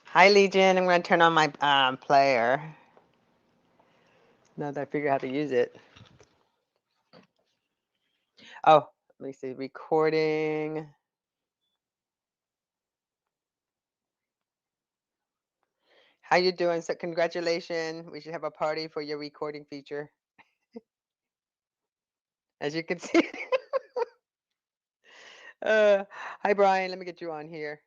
Hi, Legion. I'm going to turn on my player. Now that I figure out how to use it. Oh, let me see. Recording. How you doing? So congratulations. We should have a party for your recording feature. As you can see. Hi, Brian. Let me get you on here.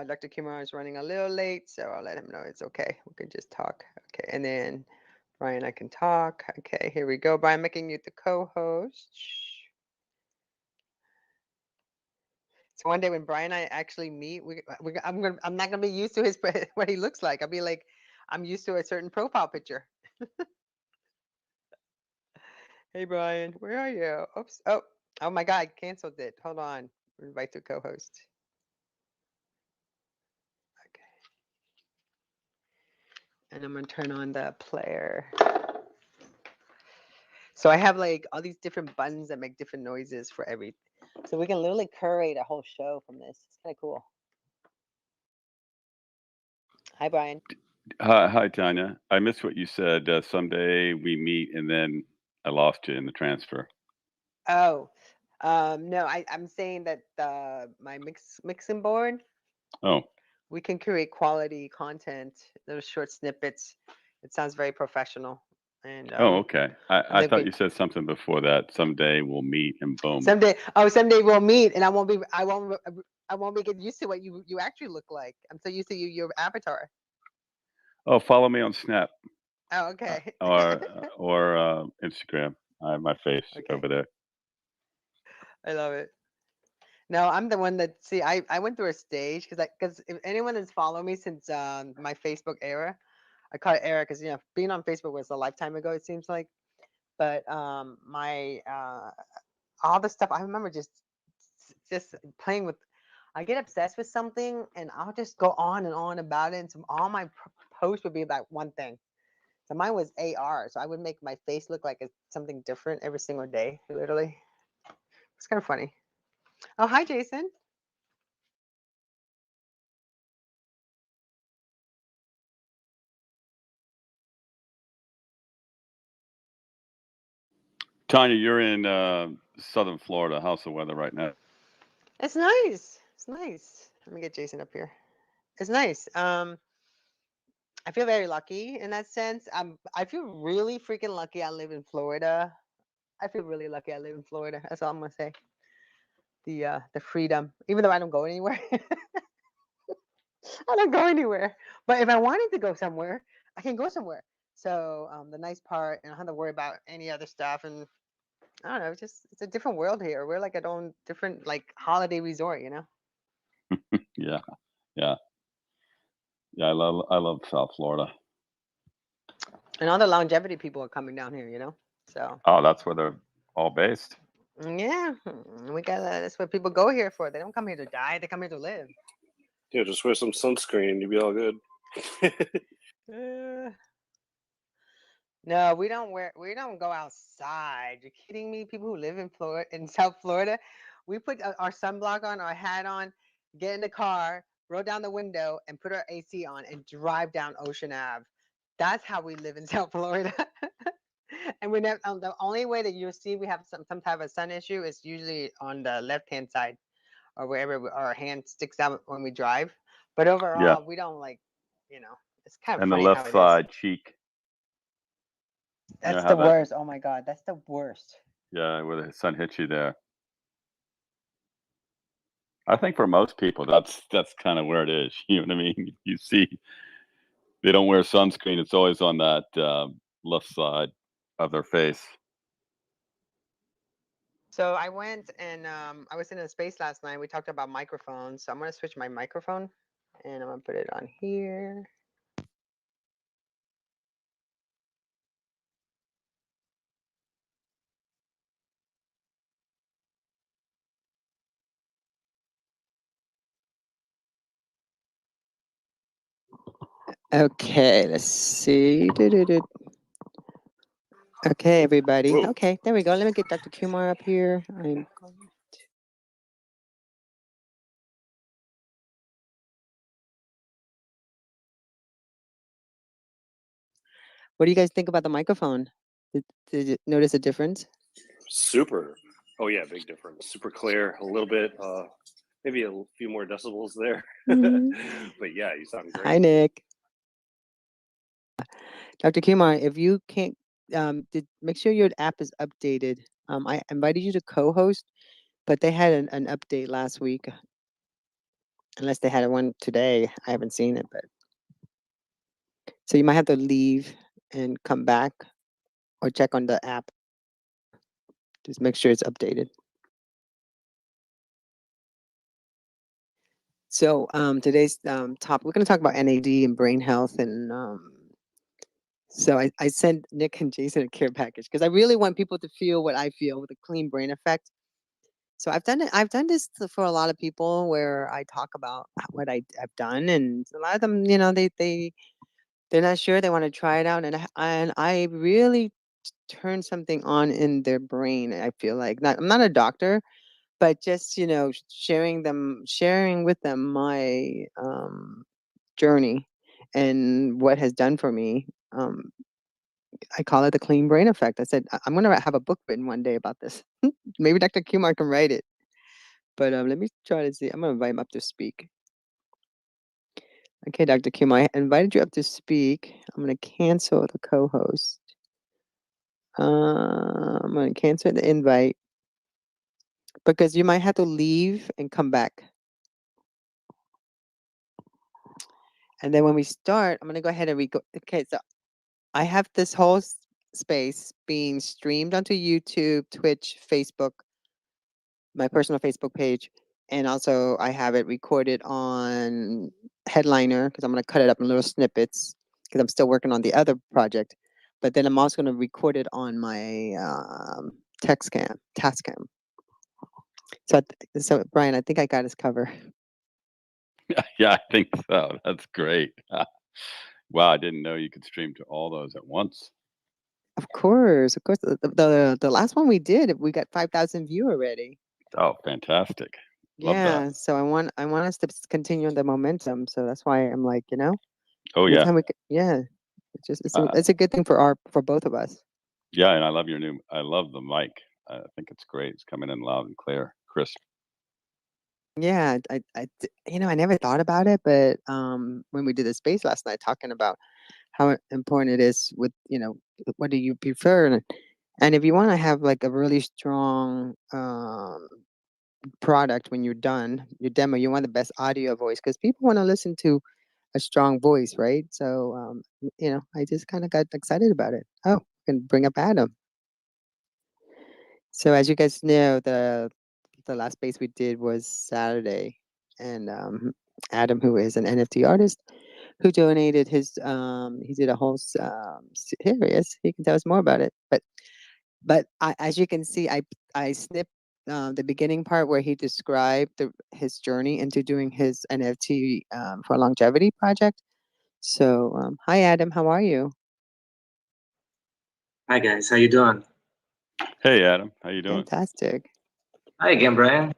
Dr. Kumar is running a little late, so I'll let him know it's okay. We can just talk. Okay, and then Brian, I can talk. Okay, here we go. Brian, making you the co-host. So one day when Brian and I actually meet, I'm not gonna be used to his what he looks like. I'll be like, I'm used to a certain profile picture. Hey, Brian, where are you? Oops. Oh my God, I canceled it. Hold on. Invite to co-host. Okay. And I'm gonna turn on the player. So I have like all these different buttons that make different noises for everything. So we can literally curate a whole show from this. It's kind of cool. Hi, Brian. Hi, Tanya. I missed what you said. Someday we meet, and then I lost you in the transfer. Oh, no, I'm saying that my mixing board, Oh, we can create quality content, those short snippets. It sounds very professional. And oh, okay. and I then thought you said something before that. Someday we'll meet, and boom. someday we'll meet, and I won't be getting used to what you actually look like. I'm so used to your avatar. Oh, follow me on Snap Oh, okay. or Instagram. I have my face Okay, over there. I love it. No, I'm the one that see. I went through a stage because if anyone has followed me since my Facebook era, I call it era because being on Facebook was a lifetime ago. It seems like, but my all the stuff I remember just playing with. I get obsessed with something and I'll just go on and on about it. And so all my posts would be about one thing. So mine was AR. So I would make my face look like it's something different every single day. Literally, it's kind of funny. Oh, hi, Jason. Tanya, you're in Southern Florida. How's the weather right now? It's nice. It's nice. Let me get Jason up here. It's nice. I feel very lucky in that sense. I feel really freaking lucky. I live in Florida. I feel really lucky. I live in Florida. That's all I'm gonna say. The freedom, even though I don't go anywhere. I don't go anywhere. But if I wanted to go somewhere, I can go somewhere. So the nice part, and I don't have to worry about any other stuff. And I don't know, it's a different world here. We're like a own different like holiday resort. Yeah, yeah, yeah. I love South Florida. And all the longevity people are coming down here. So Oh, that's where they're all based. yeah, we got that's what people go here for. They don't come here to die. They come here to live. Yeah, just wear some sunscreen. You'll be all good. Uh, no, we don't go outside. You're kidding me? People who live in Florida, in South Florida, we put our sunblock on, our hat on, get in the car, roll down the window, and put our AC on and drive down Ocean Ave. That's how we live in South Florida. And we never, the only way that you see we have some type of sun issue is usually on the left hand side or wherever our hand sticks out when we drive. But Yeah, overall, we don't like, you know, it's kind of and the funny how left it is. side cheek. You know That's how the that? worst. Oh my God, that's the worst. Yeah, where the sun hits you there. I think for most people, that's kind of where it is. You know what I mean? You see, they don't wear sunscreen. It's always on that left side of their face. So I went and I was in a space last night. We talked about microphones. So I'm gonna switch my microphone and I'm gonna put it on here. Okay, let's see. Okay, everybody. Whoa. Okay, there we go. Let me get Dr. Kumar up here. I'm What do you guys think about the microphone? Did you notice a difference? Super. Oh yeah, big difference. Super clear. A little bit. Maybe a few more decibels there. But yeah, you sound great. Hi, Nick. Dr. Kumar, if you can't, make sure your app is updated. I invited you to co-host, but they had an update last week. Unless they had one today, I haven't seen it. But so you might have to leave and come back, or check on the app. Just make sure it's updated. So today's topic, we're going to talk about NAD and brain health, and so I sent Nick and Jason a care package because I really want people to feel what I feel with a clean brain effect. So I've done it. I've done this for a lot of people where I talk about what I've done, and a lot of them, you know, they're not sure. They want to try it out, and I really turn something on in their brain. I feel like I'm not a doctor, but just, you know, sharing with them my journey and what has done for me. I call it the clean brain effect. I said I'm going to have a book written one day about this. Maybe Dr. Kumar can write it. But let me try to see. I'm going to invite him up to speak. Okay, Dr. Kumar, I invited you up to speak. I'm going to cancel the co-host. I'm going to cancel the invite because you might have to leave and come back. And then when we start, I'm going to go ahead and okay, so I have this whole space being streamed onto YouTube, Twitch, Facebook, my personal Facebook page, and also I have it recorded on Headliner because I'm going to cut it up in little snippets because I'm still working on the other project. But then I'm also going to record it on my Tascam. So Brian, I think I got his cover. Yeah, I think so. That's great. Wow, I didn't know you could stream to all those at once. Of course. The last one we did, we got 5,000 view already. Oh, fantastic. Love Yeah, that. so I want us to continue the momentum. So that's why I'm like, you know, Oh, yeah. anytime it's just it's a good thing for both of us. Yeah, and I love I love the mic. I think it's great. It's coming in loud and clear, crisp. Yeah, you know, I never thought about it, but when we did the space last night, talking about how important it is with, you know, what do you prefer, and if you want to have like a really strong product when you're done your demo, you want the best audio voice because people want to listen to a strong voice, right? So you know, I just kind of got excited about it. Oh, can bring up Adam. So as you guys know, the last space we did was Saturday, and Adam, who is an NFT artist, who donated his he did a whole here he is. He can tell us more about it. But as you can see, I snipped the beginning part where he described his journey into doing his NFT for a longevity project. So hi Adam, how are you? Hi guys, how you doing? Hey, Adam, how you doing? Fantastic. Hi again, Brian.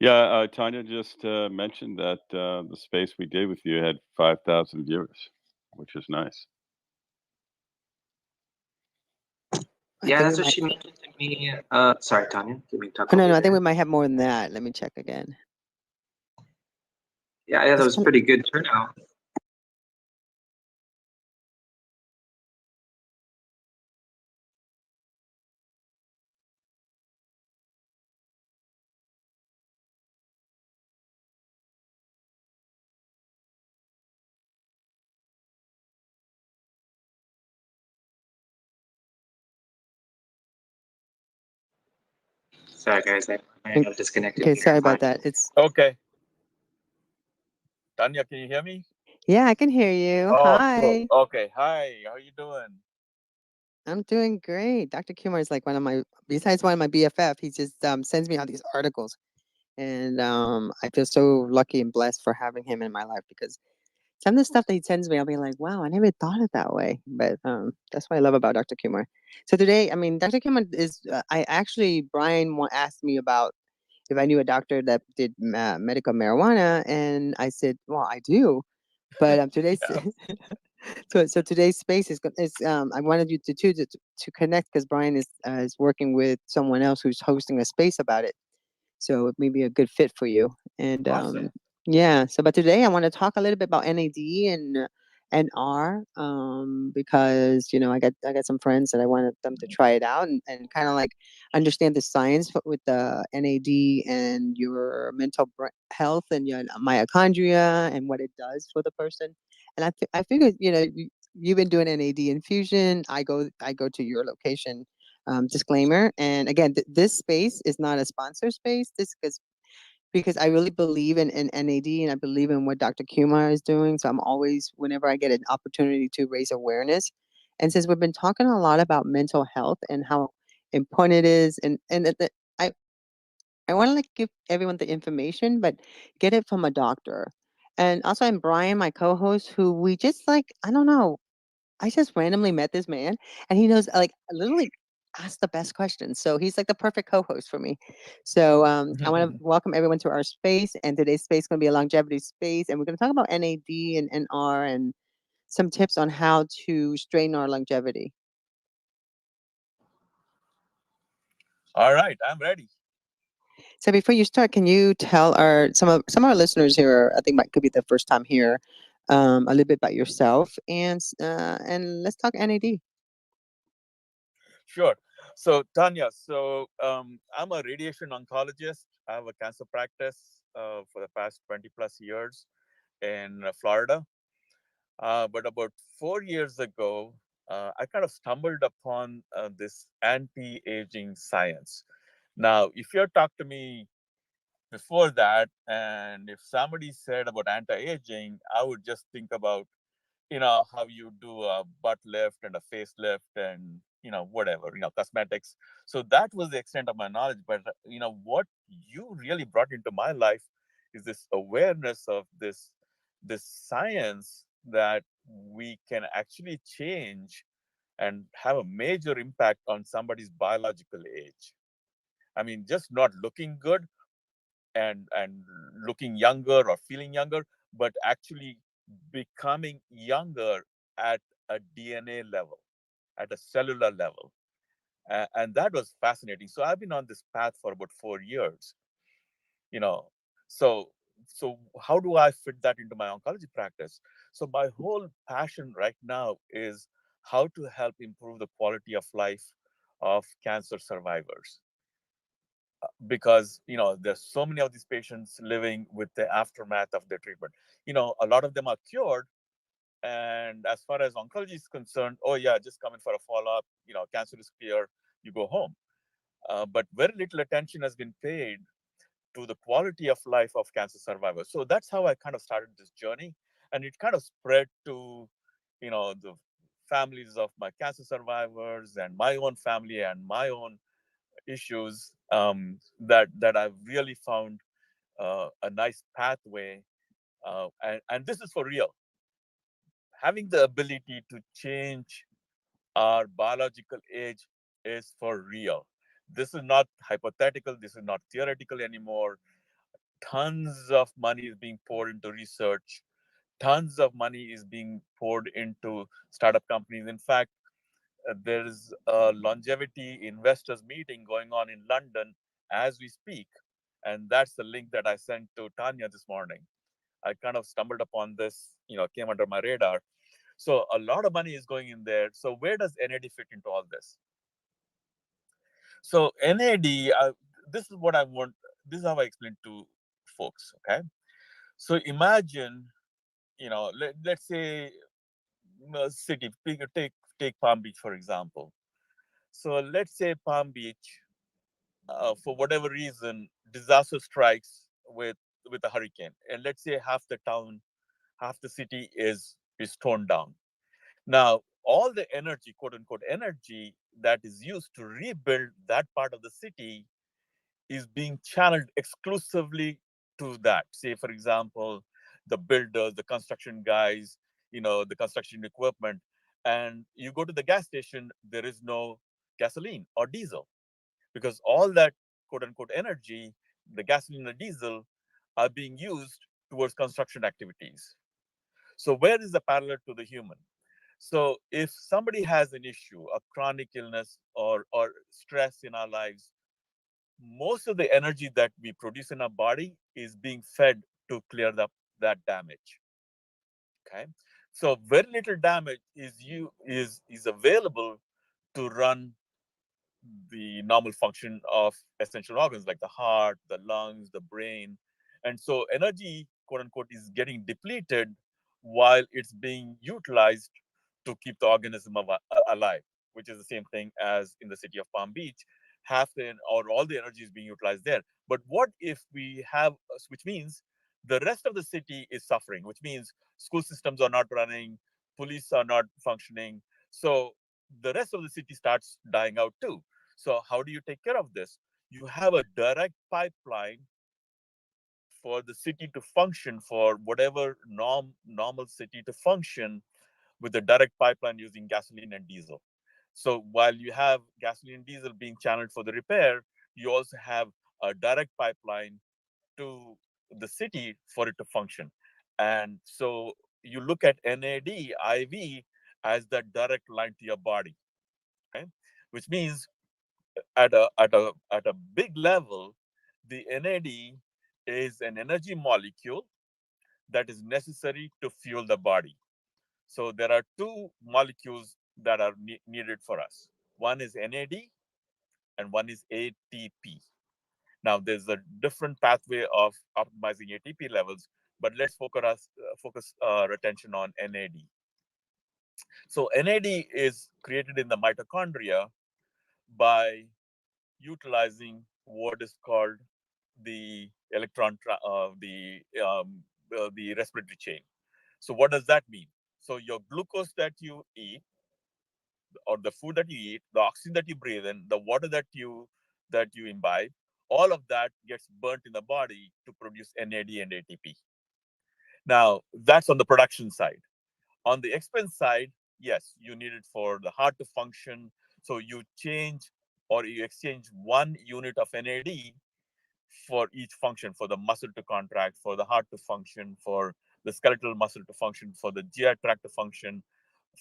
Yeah, Tanya just mentioned that the space we did with you had 5,000 viewers, which is nice. Yeah, that's what she mentioned to me. Sorry, Tanya, did we talk? Oh, no, I think we might have more than that. Let me check again. Yeah, that was pretty good turnout. Sorry, guys, I got disconnected. Okay, sorry about that. It's okay. Tanya, can you hear me? Yeah, I can hear you. Oh, Hi. cool. Okay, hi. How you doing? I'm doing great. Dr. Kumar is like besides one of my BFF, he just sends me all these articles. And I feel so lucky and blessed for having him in my life because some of the stuff that he sends me, I'll be like, wow, I never thought it that way. But that's what I love about Dr. Kumar. So today, I mean, Dr. Kumar is, Brian asked me about if I knew a doctor that did medical marijuana. And I said, well, I do. But today's Yeah. so today's space is I wanted you to connect because Brian is working with someone else who's hosting a space about it. So it may be a good fit for you. And Awesome. yeah, so but today I want to talk a little bit about NAD and R because I got some friends that I wanted them to try it out and kind of like understand the science with the NAD and your mental health and your mitochondria and what it does for the person. And I figured you've been doing NAD infusion. I go to your location. Disclaimer. And again, this space is not a sponsor space. This because I really believe in NAD and I believe in what Dr. Kumar is doing. So I'm always, whenever I get an opportunity to raise awareness, and since we've been talking a lot about mental health and how important it is, and I I want to like give everyone the information, but get it from a doctor. And also, I'm Brian, my co-host, who we just like I don't know. I just randomly met this man, and he knows like literally ask the best questions. So he's like the perfect co-host for me. So I want to welcome everyone to our space, and today's space is going to be a longevity space, and we're going to talk about NAD and NR and some tips on how to straighten our longevity. All right, I'm ready. So before you start, can you tell some of our listeners here? I think might could be the first time here. A little bit about yourself, and let's talk NAD. Sure. So, Tanya, I'm a radiation oncologist. I have a cancer practice for the past 20 plus years in Florida. But about 4 years ago, I kind of stumbled upon this anti aging science. Now, if you had talked to me before that, and if somebody said about anti aging, I would just think about how you do a butt lift and a facelift and whatever, cosmetics. So that was the extent of my knowledge. But what you really brought into my life is this awareness of this science that we can actually change and have a major impact on somebody's biological age. I mean, just not looking good and looking younger or feeling younger, but actually becoming younger at a DNA level, at a cellular level. And that was fascinating. So I've been on this path for about 4 years, you know. So so how do I fit that into my oncology practice? So my whole passion right now is how to help improve the quality of life of cancer survivors, because there's so many of these patients living with the aftermath of their treatment. A lot of them are cured, and as far as oncology is concerned, oh yeah, just come in for a follow-up, cancer is clear, you go home. But very little attention has been paid to the quality of life of cancer survivors. So that's how I kind of started this journey, and it kind of spread to the families of my cancer survivors and my own family and my own issues, that I've really found a nice pathway, and this is for real. Having the ability to change our biological age is for real. This is not hypothetical. This is not theoretical anymore. Tons of money is being poured into research. Tons of money is being poured into startup companies. In fact, there's a longevity investors meeting going on in London as we speak. And that's the link that I sent to Tanya this morning. I kind of stumbled upon this, came under my radar. So a lot of money is going in there. So where does NAD fit into all this? So NAD, this is what I want. This is how I explain to folks. Okay. So imagine, let's say a city, take Palm Beach, for example. So let's say Palm Beach, for whatever reason, disaster strikes with a hurricane, and let's say half the town, half the city is torn down. Now, all the energy, quote unquote, energy that is used to rebuild that part of the city is being channeled exclusively to that. Say, for example, the builders, the construction guys, the construction equipment, and you go to the gas station, there is no gasoline or diesel, because all that quote unquote energy, the gasoline and diesel, are being used towards construction activities. So where is the parallel to the human? So if somebody has an issue, a chronic illness or stress in our lives, most of the energy that we produce in our body is being fed to clear that damage. Okay. So very little damage is available to run the normal function of essential organs like the heart, the lungs, the brain. And so energy, quote unquote, is getting depleted while it's being utilized to keep the organism alive, which is the same thing as in the city of Palm Beach. Half the or all the energy is being utilized there. But what if we have, which means the rest of the city is suffering, which means school systems are not running, police are not functioning. So the rest of the city starts dying out too. So how do you take care of this? You have a direct pipeline for the city to function, for whatever normal city to function with a direct pipeline using gasoline and diesel. So while you have gasoline and diesel being channeled for the repair, you also have a direct pipeline to the city for it to function. And so you look at NAD, IV as that direct line to your body, okay? Which means at a big level, the NAD is an energy molecule that is necessary to fuel the body. So there are two molecules that are needed for us. One is NAD and one is ATP. Now there's a different pathway of optimizing ATP levels, but let's focus our attention on NAD. So NAD is created in the mitochondria by utilizing what is called the the respiratory chain. So what does that mean? So your glucose that you eat, or the food that you eat, the oxygen that you breathe in, the water that you imbibe, all of that gets burnt in the body to produce NAD and ATP. Now that's on the production side. On the expense side, yes, you need it for the heart to function. So you change or you exchange 1 unit of NAD for each function, for the muscle to contract, for the heart to function, for the skeletal muscle to function, for the GI tract to function,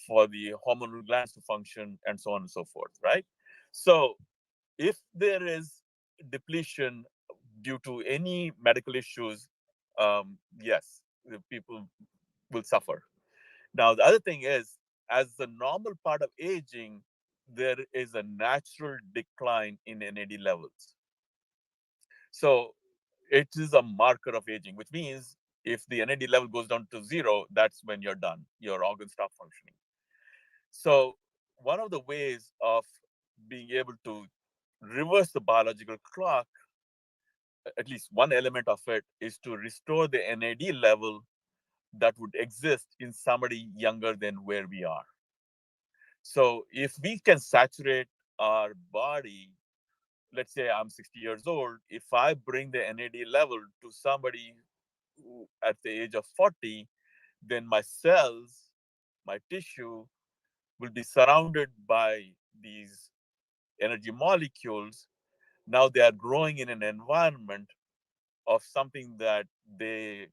for the hormonal glands to function, and so on and so forth, right? So if there is depletion due to any medical issues, yes, the people will suffer. Now, the other thing is, as the normal part of aging, there is a natural decline in NAD levels. So it is a marker of aging, which means if the NAD level goes down to zero, that's when you're done. Your organs stop functioning. So one of the ways of being able to reverse the biological clock, at least one element of it, is to restore the NAD level that would exist in somebody younger than where we are. So if we can saturate our body, let's say I'm 60 years old, if I bring the NAD level to somebody who, at the age of 40, then my cells, my tissue will be surrounded by these energy molecules. Now they are growing in an environment of something that they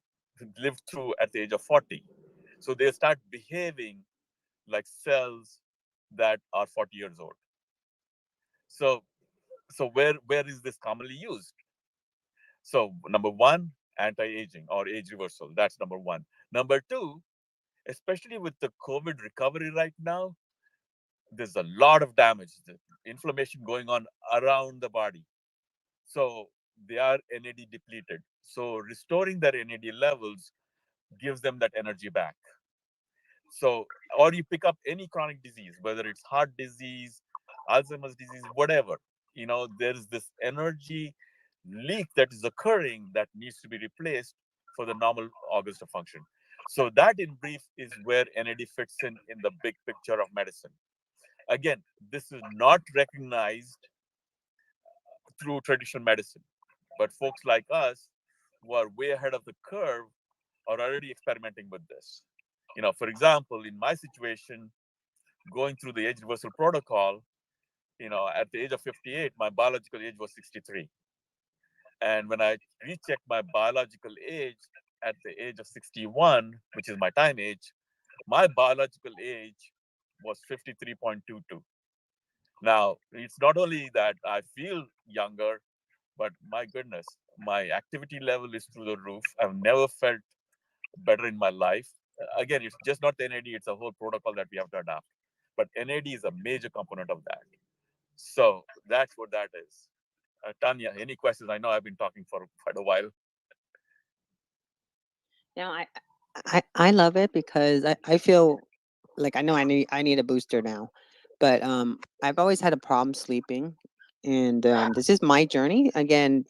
lived through at the age of 40. So they start behaving like cells that are 40 years old. So, so where is this commonly used? So number one, anti-aging or age reversal. That's number one. Number two, especially with the COVID recovery right now, there's a lot of damage, the inflammation going on around the body. So they are NAD depleted. So restoring their NAD levels gives them that energy back. So, or you pick up any chronic disease, whether it's heart disease, Alzheimer's disease, whatever, there's this energy leak that is occurring that needs to be replaced for the normal organs to function. So that in brief is where NAD fits in the big picture of medicine. Again, this is not recognized through traditional medicine, but folks like us who are way ahead of the curve are already experimenting with this. For example, in my situation, going through the age reversal protocol, at the age of 58, my biological age was 63. And when I rechecked my biological age, at the age of 61, which is my time age, my biological age was 53.22. Now, it's not only that I feel younger, but my goodness, my activity level is through the roof. I've never felt better in my life. Again, it's just not the NAD, it's a whole protocol that we have to adapt. But NAD is a major component of that. So that's what that is. Tanya, any questions? I know I've been talking for quite a while. Yeah, I love it because I feel like I know I need a booster now, but I've always had a problem sleeping, and this is my journey. Again,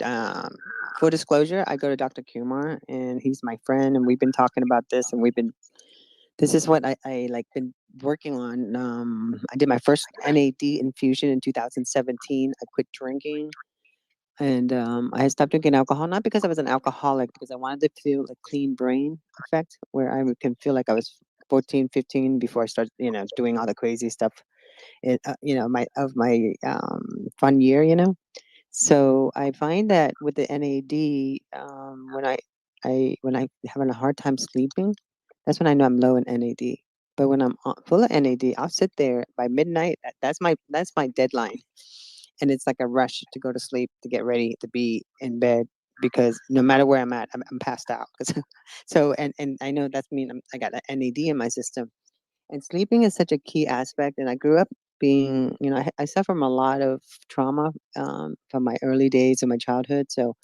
full disclosure, I go to Dr. Kumar, and he's my friend, and we've been talking about this, and this is what I like been working on. I did my first NAD infusion in 2017. I quit drinking. And I had stopped drinking alcohol, not because I was an alcoholic, because I wanted to feel a clean brain effect where can feel like I was 14, 15 before I started, doing all the crazy stuff, my fun year, So I find that with the NAD, when I having a hard time sleeping, that's when I know I'm low in NAD. But when I'm full of NAD, I'll sit there by midnight. That's my deadline, and it's like a rush to go to sleep to get ready to be in bed because no matter where I'm at, I'm passed out. So and I know that's mean I got an NAD in my system, and sleeping is such a key aspect. And I grew up being, I suffer from a lot of trauma from my early days of my childhood, so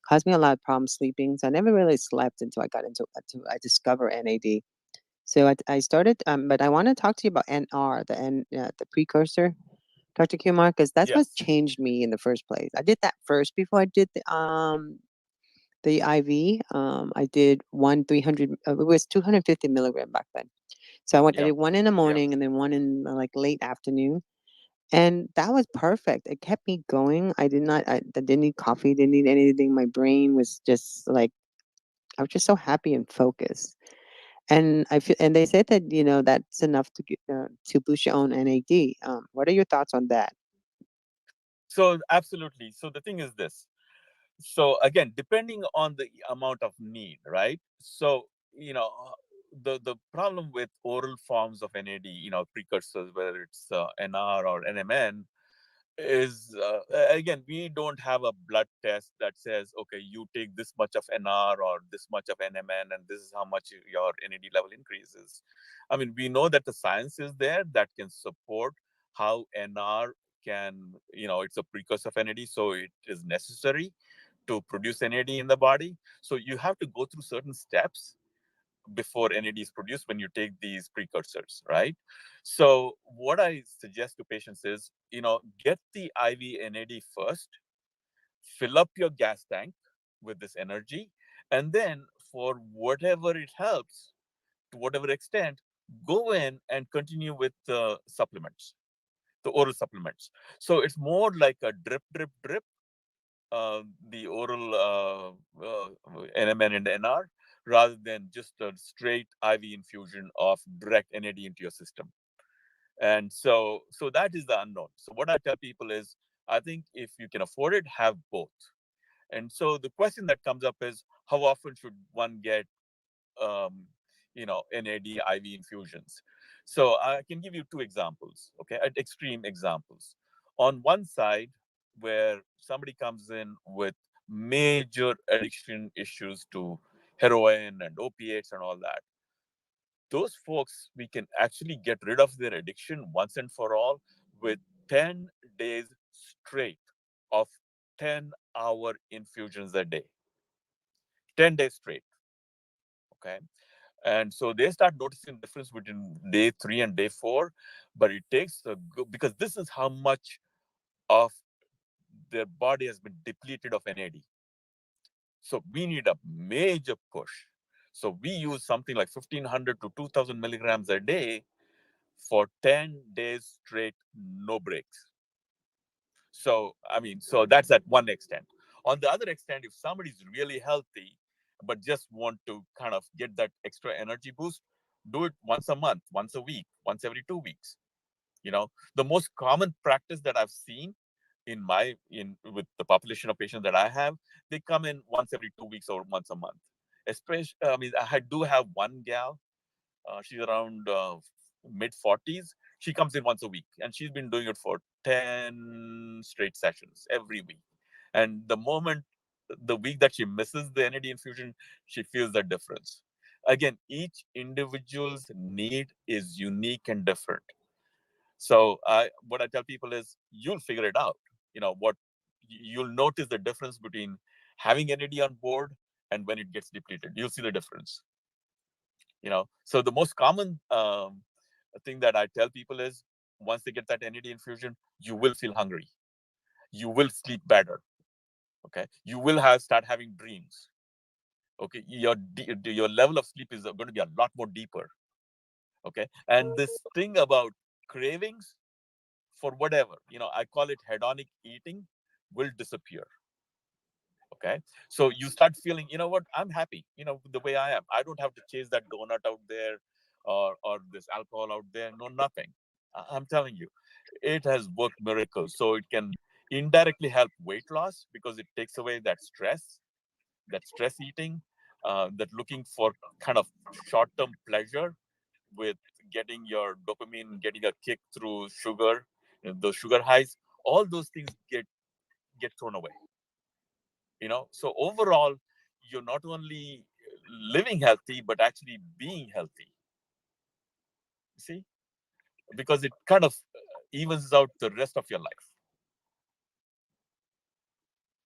caused me a lot of problems sleeping. So I never really slept until I discovered NAD. So I started, but I want to talk to you about NR, the precursor, Dr. Kumar, because that's what Yes. changed me in the first place. I did that first before I did the IV. I did one 300. It was 250 milligram back then. So I Yeah. did one in the Yeah. morning and then one in like late afternoon, and that was perfect. It kept me going. I didn't need coffee, didn't need anything. My brain was just like I was just so happy and focused. And I feel, and they said that that's enough to boost your own NAD. What are your thoughts on that? So absolutely. So the thing is this. So again, depending on the amount of need, right? So the problem with oral forms of NAD, precursors, whether it's NR or NMN, is again, we don't have a blood test that says, okay, you take this much of NR or this much of NMN, and this is how much your NAD level increases. I mean, we know that the science is there that can support how NR can, it's a precursor of NAD, so it is necessary to produce NAD in the body. So you have to go through certain steps before NAD is produced when you take these precursors, right? So what I suggest to patients is, get the IV NAD first, fill up your gas tank with this energy, and then for whatever it helps, to whatever extent, go in and continue with the supplements, the oral supplements. So it's more like a drip, drip, drip, the oral NMN and NR, rather than just a straight IV infusion of direct NAD into your system. And so that is the unknown. So what I tell people is, I think if you can afford it, have both. And so the question that comes up is, how often should one get NAD IV infusions? So I can give you two examples, okay, extreme examples. On one side, where somebody comes in with major addiction issues to heroin and opiates and all that, those folks, we can actually get rid of their addiction once and for all with 10 days straight of 10-hour infusions a day. 10 days straight. Okay. And so they start noticing the difference between day 3 and day 4, but it takes because this is how much of their body has been depleted of NAD. So we need a major push. So we use something like 1500 to 2000 milligrams a day for 10 days straight, no breaks. So, I mean, so that's at one extent. On the other extent, if somebody's really healthy, but just want to kind of get that extra energy boost, do it once a month, once a week, once every 2 weeks. The most common practice that I've seen in with the population of patients that I have, they come in once every 2 weeks or once a month. especially, I mean, I do have one gal. She's around mid 40s. She comes in once a week, and she's been doing it for 10 straight sessions every week. And the moment, the week that she misses the NAD infusion, she feels the difference. Again, each individual's need is unique and different. So what I tell people is, you'll figure it out. What you'll notice the difference between having NAD on board and when it gets depleted. You'll see the difference. So the most common thing that I tell people is, once they get that NAD infusion, you will feel hungry. You will sleep better. Okay, you will start having dreams. Okay, your level of sleep is going to be a lot more deeper. Okay, and this thing about cravings for whatever, I call it hedonic eating, will disappear. Okay, so you start feeling, what, I'm happy, the way I am. I don't have to chase that donut out there, or this alcohol out there. No, nothing. I'm telling you, it has worked miracles. So it can indirectly help weight loss, because it takes away that stress eating, that looking for kind of short-term pleasure with getting your dopamine, getting a kick through sugar, those sugar highs. All those things get thrown away. So overall, you're not only living healthy, but actually being healthy. See, because it kind of evens out the rest of your life.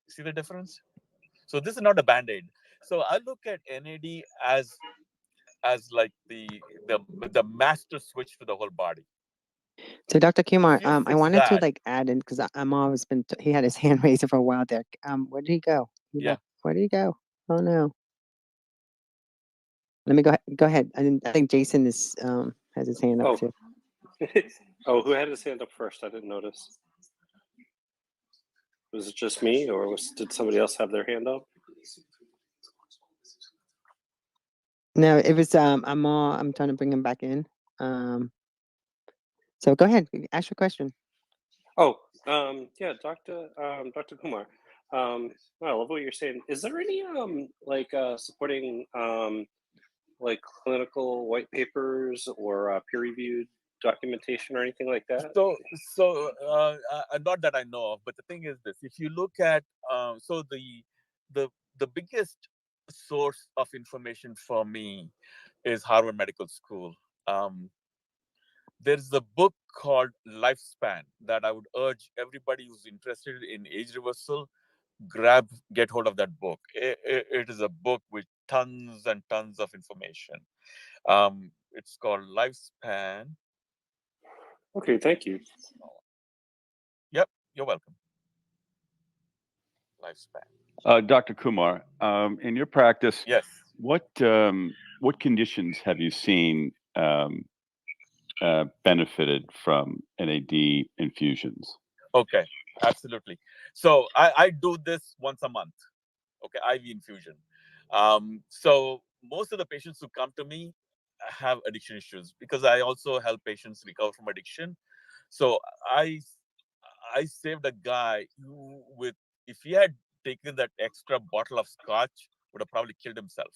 See the difference? So this is not a band-aid. So I look at NAD as like the master switch to the whole body. So Dr. Kumar, If you I fix wanted to that, like add in, because I'm always been. He had his hand raised for a while there. Where did he go? yeah. Where did he go? Oh no. Let me go ahead. I think Jason has his hand up Oh, too. oh, who had his hand up first? I didn't notice. Was it just me, or did somebody else have their hand up? No, it was I'm trying to bring him back in. So go ahead, ask your question. Oh, yeah, Dr. Kumar. I love what you're saying. Is there any supporting like clinical white papers or peer-reviewed documentation or anything like that? Not that I know of, but the thing is this: if you look at so the biggest source of information for me is Harvard Medical School. There's a book called Lifespan that I would urge everybody who's interested in age reversal, get hold of that book. It is a book with tons and tons of information. It's called Lifespan. Okay, thank you. Yep, you're welcome. Lifespan. Dr. Kumar, in your practice, Yes. what conditions have you seen benefited from NAD infusions? Okay, absolutely. So I do this once a month. Okay, IV infusion. So most of the patients who come to me have addiction issues, because I also help patients recover from addiction. So I I saved a guy who, with if he had taken that extra bottle of scotch, would have probably killed himself.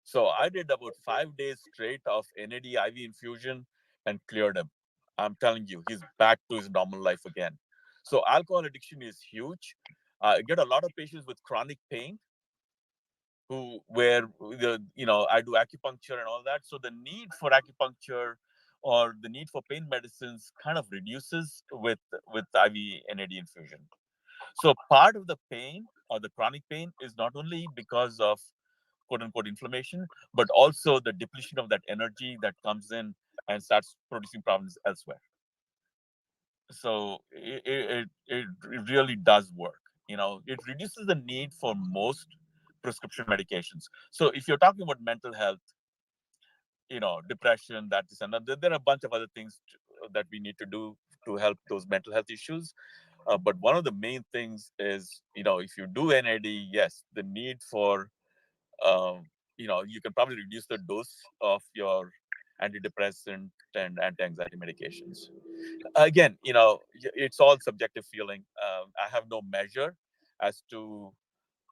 So I did about 5 days straight of NAD IV infusion and cleared him. I'm telling you, he's back to his normal life again. So alcohol addiction is huge. I get a lot of patients with chronic pain where I do acupuncture and all that. So the need for acupuncture or the need for pain medicines kind of reduces with IV NAD infusion. So part of the pain or the chronic pain is not only because of quote unquote inflammation, but also the depletion of that energy that comes in and starts producing problems elsewhere. So it really does work. It reduces the need for most prescription medications. So if you're talking about mental health, depression, that is another, there are a bunch of other things that we need to do to help those mental health issues. But one of the main things is, if you do NAD, yes, the need for you can probably reduce the dose of your antidepressant and anti-anxiety medications. Again, it's all subjective feeling. I have no measure as to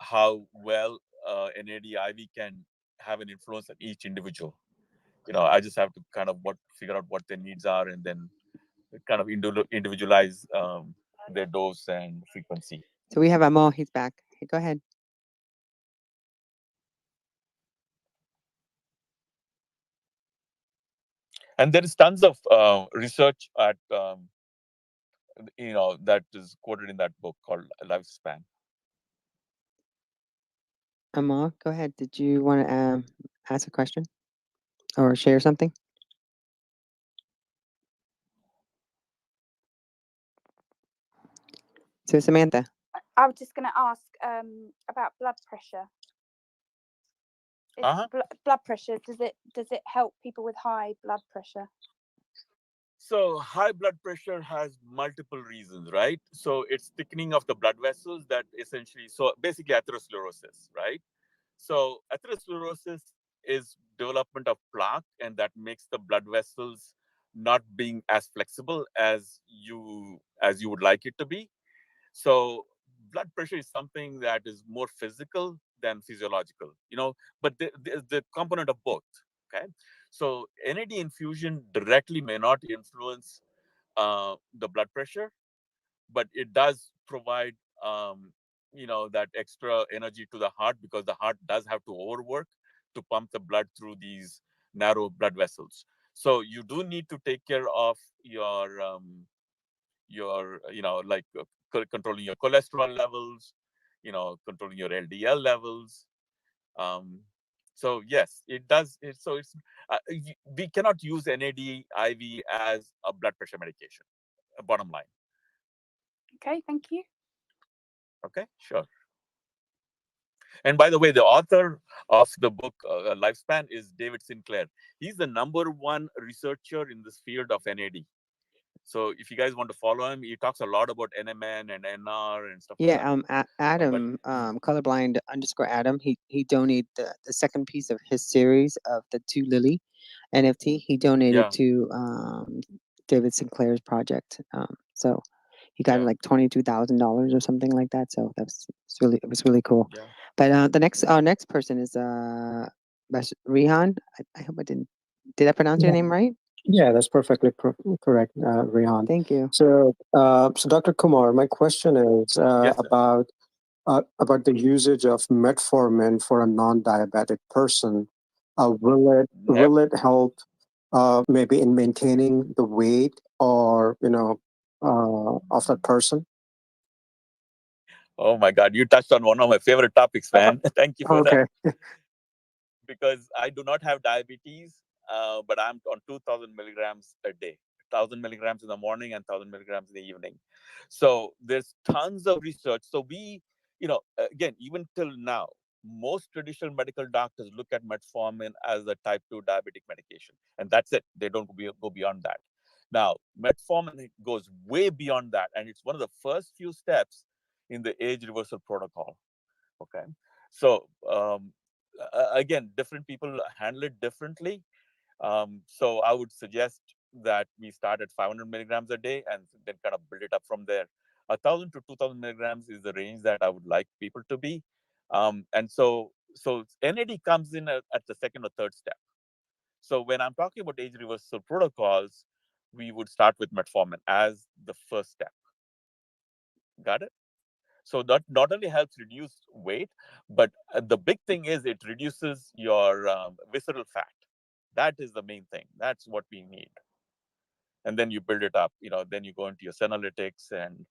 how well NAD IV can have an influence on each individual. I just have to kind of figure out what their needs are, and then kind of individualize their dose and frequency. So we have Amal. He's back. Hey, go ahead. And there is tons of research that is quoted in that book called Lifespan. Amal, go ahead. Did you want to ask a question or share something? So Samantha. I was just going to ask about blood pressure. Blood pressure, does it help people with high blood pressure? So high blood pressure has multiple reasons, right? So it's thickening of the blood vessels that essentially, so basically atherosclerosis, right? So atherosclerosis is development of plaque, and that makes the blood vessels not being as flexible as you would like it to be. So blood pressure is something that is more physical than physiological, but the component of both. Okay. So NAD infusion directly may not influence the blood pressure, but it does provide, that extra energy to the heart, because the heart does have to overwork to pump the blood through these narrow blood vessels. So you do need to take care of your controlling your cholesterol levels, controlling your LDL levels. So yes, it does. We cannot use NAD IV as a blood pressure medication. Bottom line. Okay, thank you. Okay, sure. And by the way, the author of the book Lifespan is David Sinclair. He's the #1 researcher in this field of NAD. So if you guys want to follow him, he talks a lot about NMN and NR and stuff like that. Yeah, Adam, colorblind _Adam, he donated the second piece of his series of the 2 Lily NFT. He donated to David Sinclair's project. So he got like $22,000 or something like that. So it was really cool. Yeah. But the next person is Rehan. I hope did I pronounce your name right? Yeah, that's perfectly correct, Rehan. Thank you. So, Dr. Kumar, my question is Yes, about the usage of metformin for a non-diabetic person. Will it help maybe in maintaining the weight or of that person? Oh my God, you touched on one of my favorite topics, man. Thank you for that. Because I do not have diabetes, but I'm on 2,000 milligrams a day, 1,000 milligrams in the morning and 1,000 milligrams in the evening. So there's tons of research. So again, even till now, most traditional medical doctors look at metformin as a type 2 diabetic medication, and that's it. They don't go beyond that. Now, metformin goes way beyond that, and it's one of the first few steps in the age reversal protocol. Okay, so again, different people handle it differently. So I would suggest that we start at 500 milligrams a day and then kind of build it up from there. 1,000 to 2,000 milligrams is the range that I would like people to be. And so NAD comes in at the second or third step. So when I'm talking about age reversal protocols, we would start with metformin as the first step. Got it? So that not only helps reduce weight, but the big thing is it reduces your visceral fat. That is the main thing. That's what we need. And then you build it up. Then you go into your senolytics and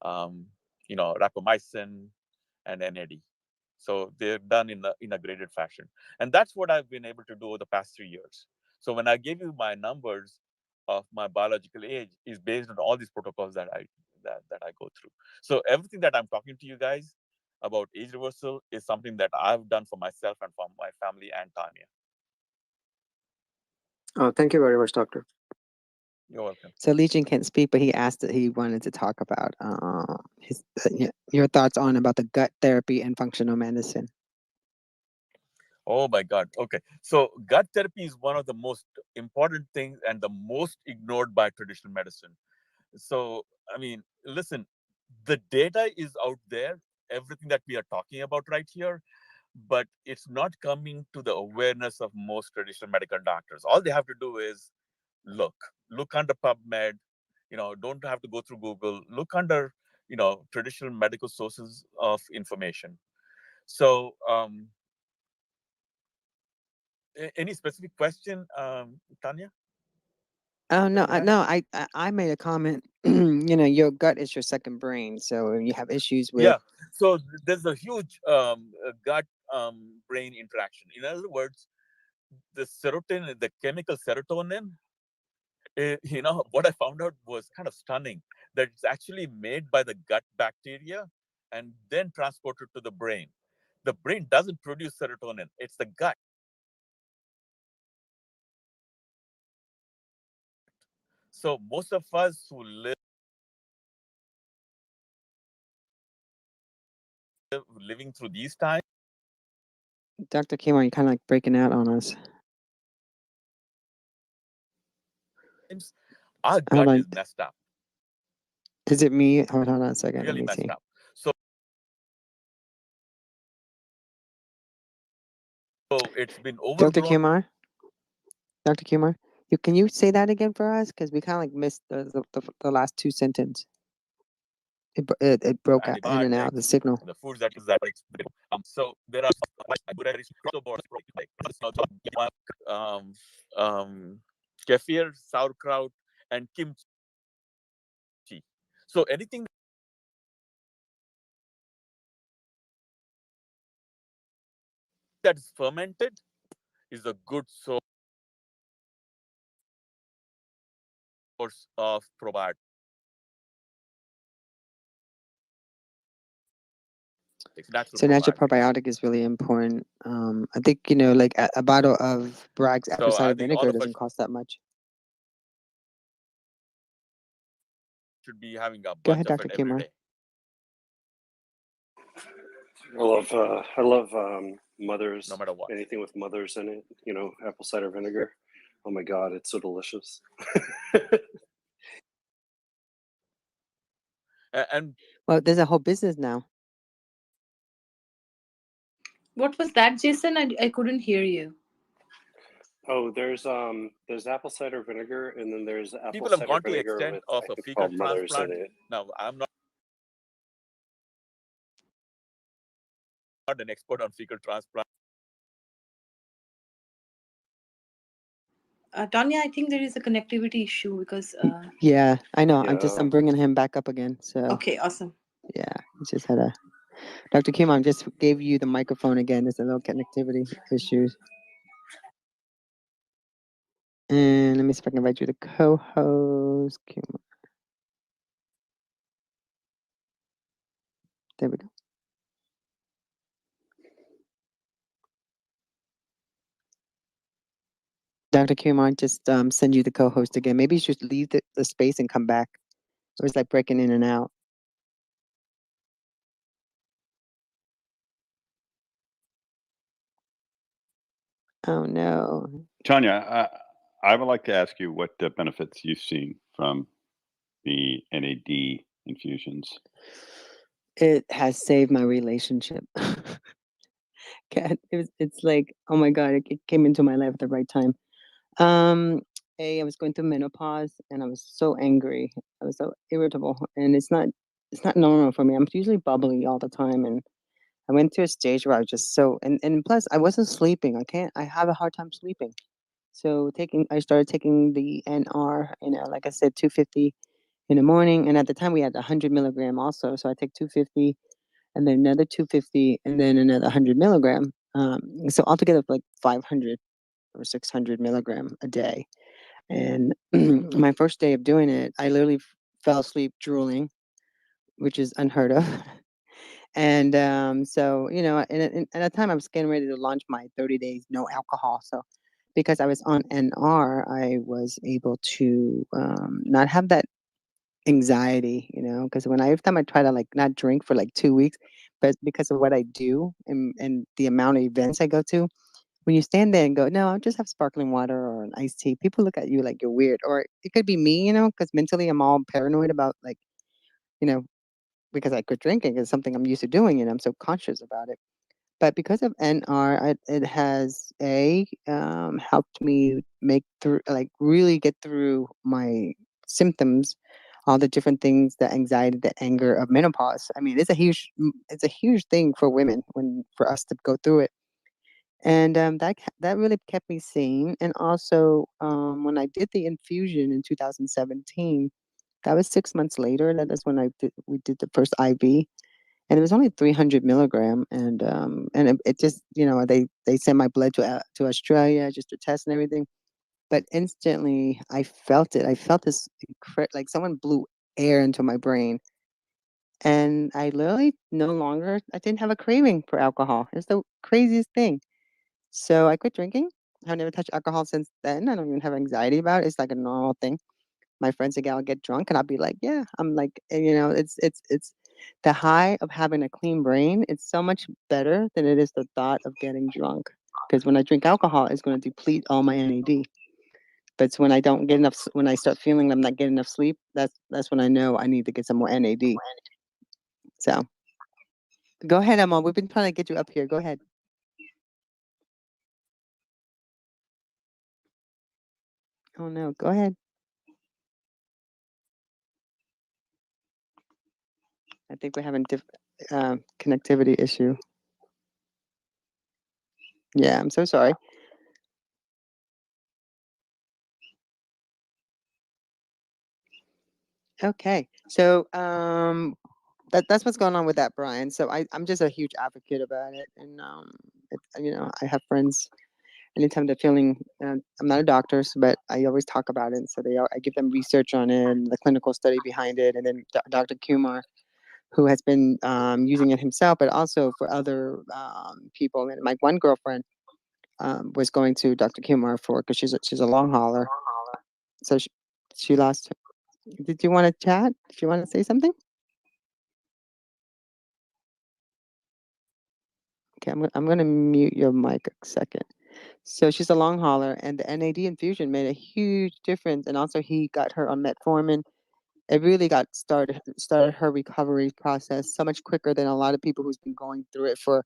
rapamycin and NAD. So they're done in a graded fashion, and that's what I've been able to do over the past 3 years. So when I gave you my numbers of my biological age, is based on all these protocols that I go through. So everything that I'm talking to you guys about age reversal is something that I've done for myself and for my family and Tanya. Thank you very much, doctor. You're welcome. So Legion can't speak, but he asked that he wanted to talk about your thoughts about the gut therapy and functional medicine. Oh my God. Okay. So gut therapy is one of the most important things and the most ignored by traditional medicine. So, I mean, listen, the data is out there, everything that we are talking about right here. but it's not coming to the awareness of most traditional medical doctors. All they have to do is look under PubMed, don't have to go through Google, look under, traditional medical sources of information. So, any specific question, Tanya? Oh no, that you had? no, I made a comment. Your gut is your second brain. So if you have issues with Yeah. So there's a huge gut brain interaction. In other words, the serotonin, the chemical serotonin, what I found out was kind of stunning, that it's actually made by the gut bacteria and then transported to the brain. The brain doesn't produce serotonin, it's the gut. So most of us who living through these times, Dr. Kumar, you're kind of like breaking out on us. our Hold gut on. is messed up, Is it me? Hold on a second. really Let me messed see. up. So it's been Dr. overgrown. Kumar? Dr. Kumar, can you say that again for us? Because we kind of like missed the last two sentences. It broke out in and out the signal. The foods that so there are kefir, sauerkraut, and kimchi. So anything that is fermented is a good source of probiotics. So natural probiotic is really important. I think like a bottle of Bragg's apple cider vinegar doesn't cost that much. Should be having a Go bunch ahead, of Dr. it every Kumar. day. I love mothers. No matter what. Anything with mothers in it, apple cider vinegar. Oh my God, it's so delicious. And well, there's a whole business now. What was that, Jason? I couldn't hear you. Oh, there's apple cider vinegar, and then there's apple people have cider gone to vinegar extent with of a fecal transplant. in it. Now, I'm not an expert on fecal transplant. Tanya, I think there is a connectivity issue because. Yeah, I know. Yeah. I'm bringing him back up again. So. Okay, awesome. Yeah, he just had a. Dr. Kumar, I just gave you the microphone again. There's a little connectivity issues. And let me see if I can invite you to co-host. Kumar. There we go. Dr. Kumar, just send you the co-host again. Maybe you should leave the space and come back. It was like breaking in and out. Oh no. Tanya, I would like to ask you what benefits you've seen from the NAD infusions. It has saved my relationship. It's like, oh my God, it came into my life at the right time. I was going through menopause and I was so angry. I was so irritable, and it's not normal for me. I'm usually bubbly all the time, and I went to a stage where I was just so and plus I wasn't sleeping. I have a hard time sleeping. So I started taking the NR, like I said, 250 in the morning, and at the time we had 100 milligram also. So I take 250, and then another 250, and then another 100 milligram. So altogether like 500 or 600 milligram a day. And my first day of doing it, I literally fell asleep drooling, which is unheard of. And so, and at the time I was getting ready to launch my 30 days no alcohol. So because I was on NR, I was able to not have that anxiety, because every time I try to like not drink for like 2 weeks, but because of what I do and the amount of events I go to, when you stand there and go, no, I'll just have sparkling water or an iced tea, people look at you like you're weird. Or it could be me, because mentally I'm all paranoid about like, because I quit drinking is something I'm used to doing and I'm so conscious about it. But because of NR, it has helped me make through, like really get through my symptoms, all the different things, the anxiety, the anger of menopause. I mean, it's a huge thing for women for us to go through it. And that really kept me sane. And also, when I did the infusion in 2017, that was 6 months later. That is when we did the first IV, and it was only 300 milligram. And it just, they sent my blood to Australia just to test and everything. But instantly, I felt it. I felt this like someone blew air into my brain, and I literally I didn't have a craving for alcohol. It's the craziest thing. So I quit drinking. I've never touched alcohol since then. I don't even have anxiety about it. It's like a normal thing. My friends again, I'll get drunk and I'll be like, yeah, I'm like, it's the high of having a clean brain. It's so much better than it is the thought of getting drunk. Because when I drink alcohol, it's going to deplete all my NAD. But it's when I don't get enough, when I start feeling I'm not getting enough sleep, that's when I know I need to get some more NAD. So go ahead, Emma. We've been trying to get you up here. Go ahead. Oh no, go ahead. I think we're having connectivity issue. Yeah, I'm so sorry. Okay, so that's what's going on with that, Brian. So I'm just a huge advocate about it, and I have friends. Anytime they're feeling, I'm not a doctor, but I always talk about it. So I give them research on it, and the clinical study behind it, and then Dr. Kumar, who has been using it himself, but also for other people. And my one girlfriend was going to Dr. Kumar because she's a long hauler. So she lost. Did you want to chat? Did you want to say something? Okay, I'm gonna mute your mic a second. So she's a long hauler, and the NAD infusion made a huge difference. And also, he got her on metformin. It really got started her recovery process so much quicker than a lot of people who's been going through it for.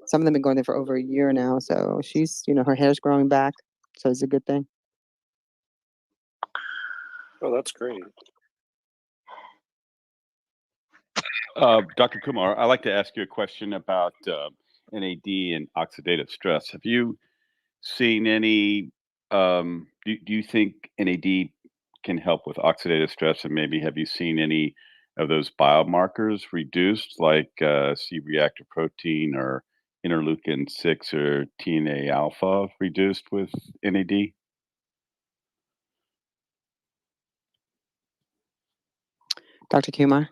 Some of them been going there for over a year now. So she's, her hair's growing back. So it's a good thing. Oh, that's great. Dr. Kumar, I'd like to ask you a question about NAD and oxidative stress. Have you seen any? Do you think NAD can help with oxidative stress, and maybe have you seen any of those biomarkers reduced, like C-reactive protein or interleukin 6 or TNA alpha reduced with NAD? Dr. Kumar?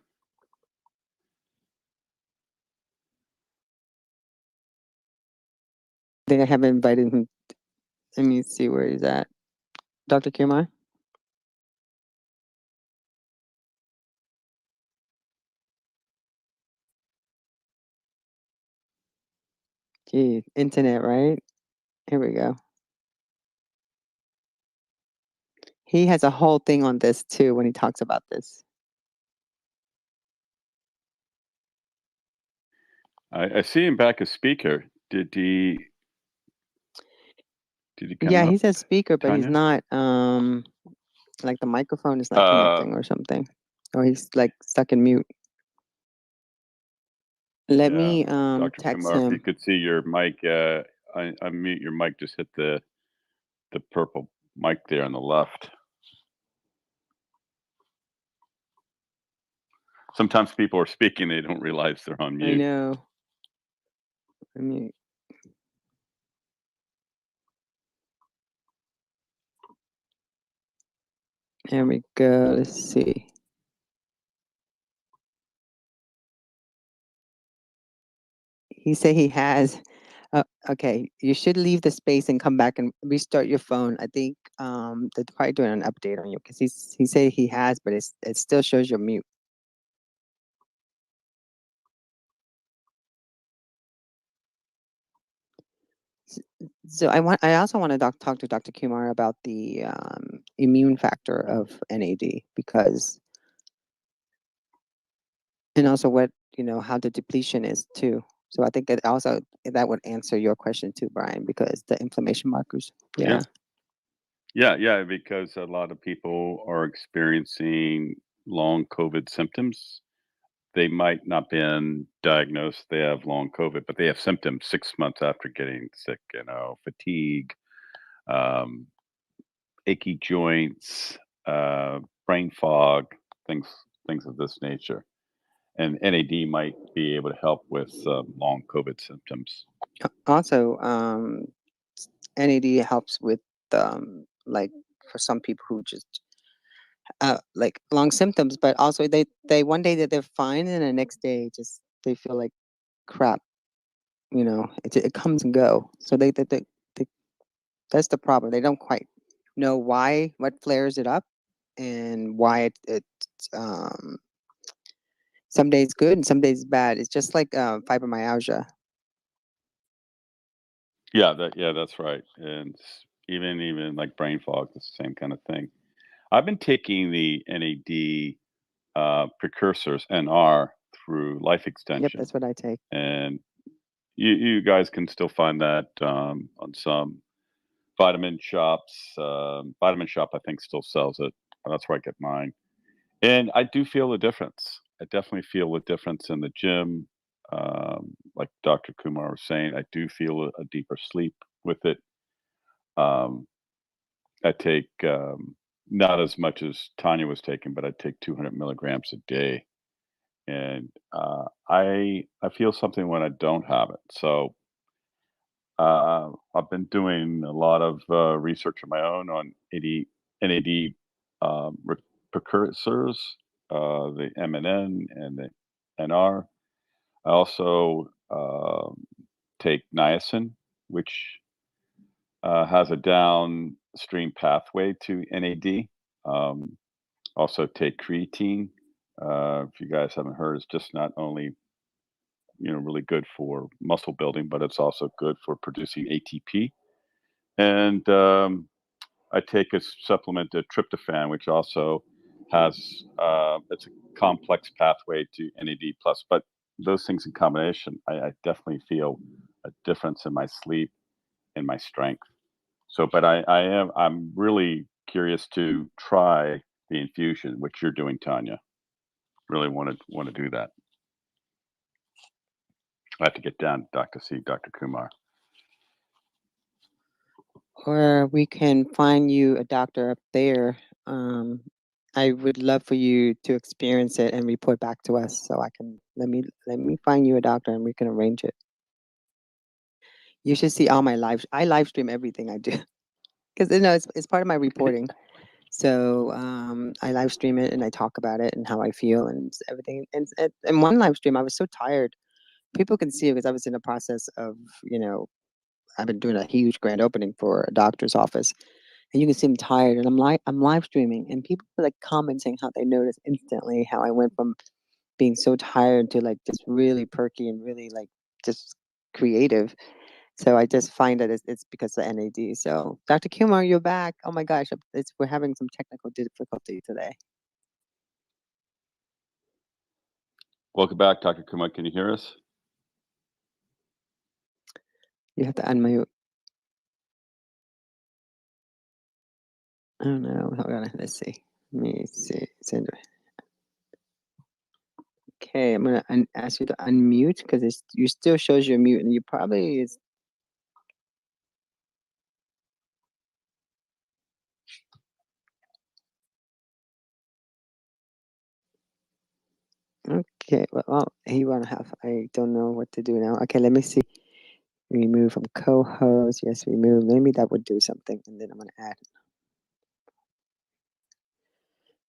I think I haven't invited him. Let me see where he's at. Dr. Kumar? Gee, internet, right? Here we go. He has a whole thing on this too when he talks about this. I see him back as speaker. Did he come Yeah, up, he says speaker, but he's Tanya? not, like the microphone is not connecting or something. Or he's like stuck in mute. Let me Dr. text Kumar, if you him. could see your mic, unmute your mic, just hit the purple mic there on the left. Sometimes people are speaking, they don't realize they're on mute. I know. Let me. There we go. Let's see. He said he has. Okay, you should leave the space and come back and restart your phone. I think they're probably doing an update on you because he said he has, but it still shows you're mute. So I also want to talk to Dr. Kumar about the immune factor of NAD because, and also what how the depletion is too. So I think that also that would answer your question too, Brian, because the inflammation markers. Yeah. Yeah. Yeah, because a lot of people are experiencing long COVID symptoms. They might not been diagnosed they have long COVID, but they have symptoms 6 months after getting sick, fatigue, um, achy joints, brain fog, things things of this nature. And NAD might be able to help with long COVID symptoms. Also, NAD helps with like for some people who just like long symptoms, but also they one day that they're fine and the next day just they feel like crap. It comes and go. So they that's the problem. They don't quite know what flares it up and why it um some days good and some days bad. It's just like fibromyalgia. Yeah, that's right. And even like brain fog, it's the same kind of thing. I've been taking the NAD precursors NR through Life Yep, Extension, that's what I take. and you guys can still find that on some vitamin shops. Vitamin Shop, I think, still sells it. That's where I get mine, and I do feel a difference. I definitely feel a difference in the gym. Like Dr. Kumar was saying, I do feel a deeper sleep with it. Um, I take not as much as Tanya was taking, but I take 200 milligrams a day, and I feel something when I don't have it. So I've been doing a lot of research of my own on NAD precursors, the MNN and the NR. I also take niacin, which has a downstream pathway to NAD. Um, Also take creatine. If you guys haven't heard, it's just not only really good for muscle building, but it's also good for producing ATP. And I take a supplement, a tryptophan, which also has it's a complex pathway to NAD plus. But those things in combination, I definitely feel a difference in my sleep and my strength. So, but I'm really curious to try the infusion, which you're doing, Tanya. Really want to do that. I have to get down, Doctor, see Dr. Kumar. Or we can find you a doctor up there. Um, I would love for you to experience it and report back to us, so I can let me find you a doctor and we can arrange it. You should see all my live. I live stream everything I do because it's part of my reporting. So I live stream it and I talk about it and how I feel and everything. And one live stream, I was so tired. People can see it because I was in the process of I've been doing a huge grand opening for a doctor's office, and you can see I'm tired. And I'm live streaming, and people are like commenting how they notice instantly how I went from being so tired to like just really perky and really like just creative. So I just find that it's because of NAD. So Dr. Kumar, you're back. Oh my gosh, we're having some technical difficulty today. Welcome back, Dr. Kumar. Can you hear us? You have to unmute. Oh no, hold on. Let's see. Let me see. Sandra. Okay, I'm gonna ask you to unmute because you still shows you're mute, and you probably is. Okay, well, he wanna have. I don't know what to do now. Okay, let me see. Remove from co-host. Yes, remove. Maybe that would do something, and then I'm gonna add.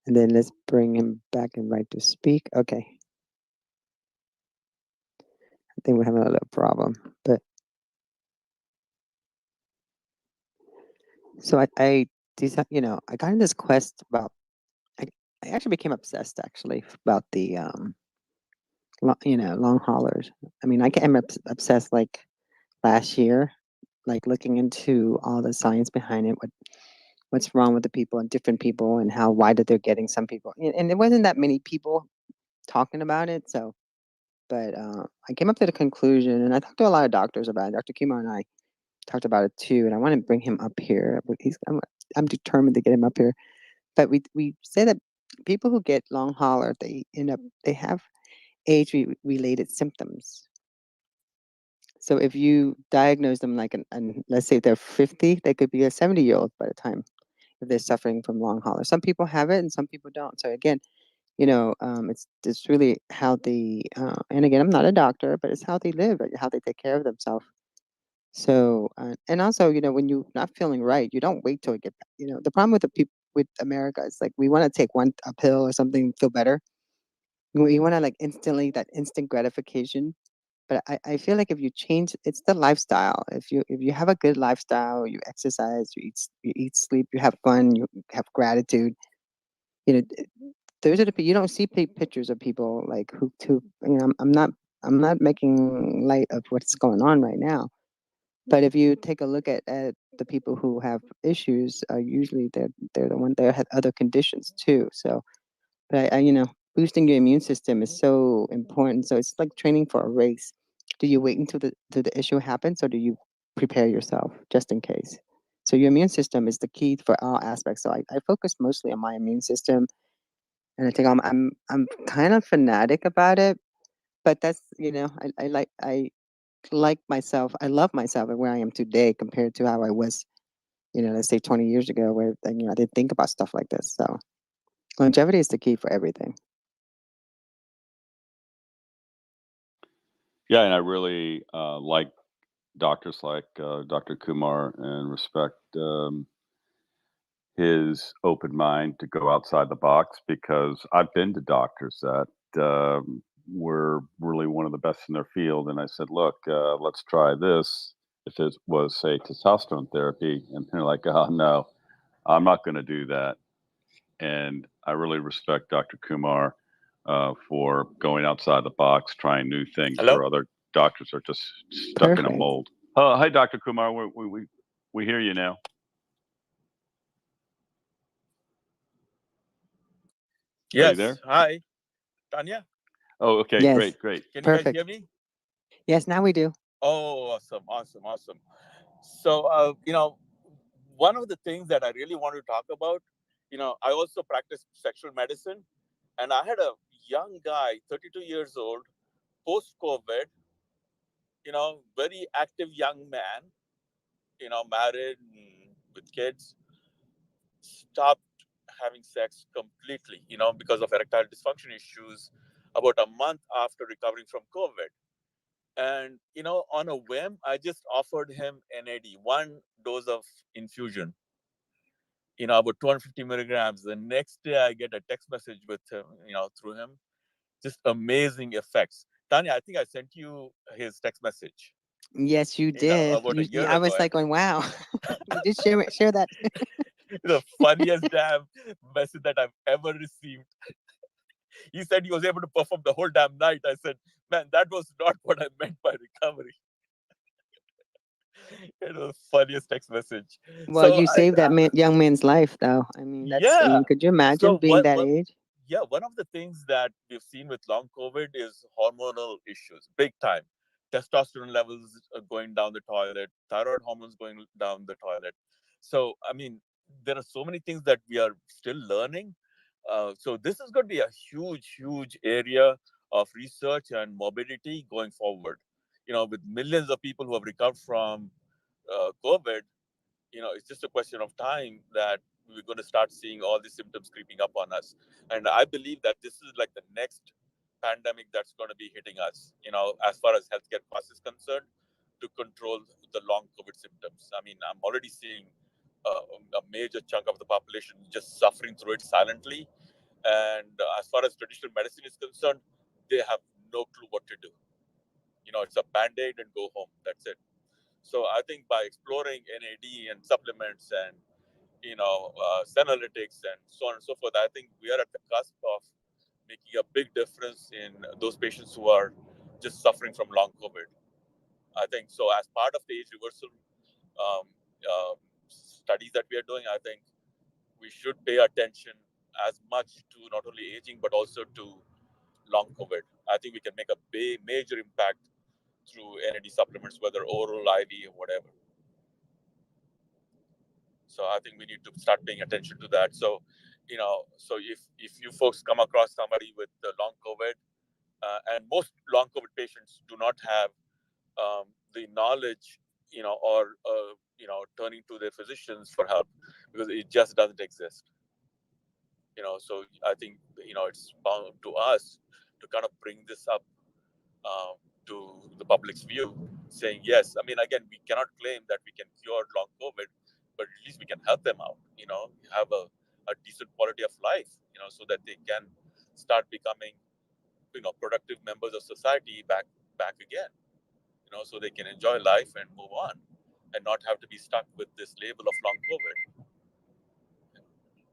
And then let's bring him back and right to speak. Okay. I think we're having a little problem, but so I I got in this quest about. I actually became obsessed actually about the long haulers. I mean, I became obsessed like last year, like looking into all the science behind it, what's wrong with the people and different people, and why that they're getting some people, and it wasn't that many people talking about it. So, but I came up to the conclusion, and I talked to a lot of doctors about it. Dr. Kumar and I talked about it too, and I want to bring him up here. I'm determined to get him up here. But we say that people who get long hauler, they have age related symptoms. So if you diagnose them like an let's say they're 50, they could be a 70-year-old by the time if they're suffering from long hauler. Some people have it and some people don't. So again, it's really how they and again, I'm not a doctor, but it's how they live, how they take care of themselves. So and also, when you're not feeling right, you don't wait till it get. The problem with the people with America is like we want to take a pill or something, feel better. We want to like instantly that instant gratification. But I feel like if you change, it's the lifestyle. If you have a good lifestyle, you exercise, you eat, sleep, you have fun, you have gratitude. You know, those are you don't see pictures of people like who. I'm not making light of what's going on right now. But if you take a look at the people who have issues, usually they're the one that had other conditions too. So, but boosting your immune system is so important. So it's like training for a race. Do you wait until the issue happens, or do you prepare yourself just in case? So your immune system is the key for all aspects. So I focus mostly on my immune system, and I think I'm kind of fanatic about it. But that's I like myself. I love myself and where I am today compared to how I was, let's say 20 years ago, where I didn't think about stuff like this. So longevity is the key for everything. Yeah, and I really like doctors like Dr. Kumar and respect his open mind to go outside the box, because I've been to doctors that were really one of the best in their field. And I said, look, let's try this. If it was, say, testosterone therapy, and they're like, oh, no, I'm not going to do that. And I really respect Dr. Kumar for going outside the box, trying new things Hello? where other doctors are just stuck in a Perfect. mold. Hi, Dr. Kumar. We hear you now. Are you there? Yes. Hi, Tanya. Oh, okay. Yes. Great. Can you guys Perfect. hear me? Yes, now we do. Oh, awesome. So, one of the things that I really want to talk about, I also practice sexual medicine, and I had a young guy, 32 years old, post-COVID, very active young man, married and with kids, stopped having sex completely, because of erectile dysfunction issues about a month after recovering from COVID. And, on a whim, I just offered him NAD, one dose of infusion, about 250 milligrams. The next day, I get a text message with him, through him, just amazing effects. Tanya, I think I sent you his text message, Yes, you did. about a year I ago. was like, going, wow. You did share that. The funniest damn message that I've ever received. He said he was able to perform the whole damn night. I said, man, that was not what I meant by recovery. It was the funniest text message. Well, So you saved that young man's life, though. yeah. Could you imagine So being that age? one of the things that we've seen with long COVID is hormonal issues, big time. Testosterone levels are going down the toilet, thyroid hormones going down the toilet. So, I mean, there are so many things that we are still learning. So, this is going to be a huge area of research and morbidity going forward. With millions of people who have recovered from COVID, it's just a question of time that we're going to start seeing all these symptoms creeping up on us. And I believe that this is like the next pandemic that's going to be hitting us, as far as healthcare costs is concerned, to control the long COVID symptoms. I mean, I'm already seeing a major chunk of the population just suffering through it silently. And as far as traditional medicine is concerned, they have no clue what to do. It's a band aid and go home. That's it. So I think by exploring NAD and supplements and senolytics and so on and so forth, I think we are at the cusp of making a big difference in those patients who are just suffering from long COVID. I think so. As part of the age reversal um, studies that we are doing, I think we should pay attention as much to not only aging but also to long COVID. I think we can make a major impact through NAD supplements, whether oral, IV, or whatever. So I think we need to start paying attention to that. So, so if you folks come across somebody with the long COVID, and most long COVID patients do not have the knowledge, or turning to their physicians for help because it just doesn't exist. So I think it's bound to us to kind of bring this up to the public's view, saying yes. I mean, again, we cannot claim that we can cure long COVID, but at least we can help them out. Have a decent quality of life. So that they can start becoming productive members of society back again. So they can enjoy life and move on, and not have to be stuck with this label of long COVID.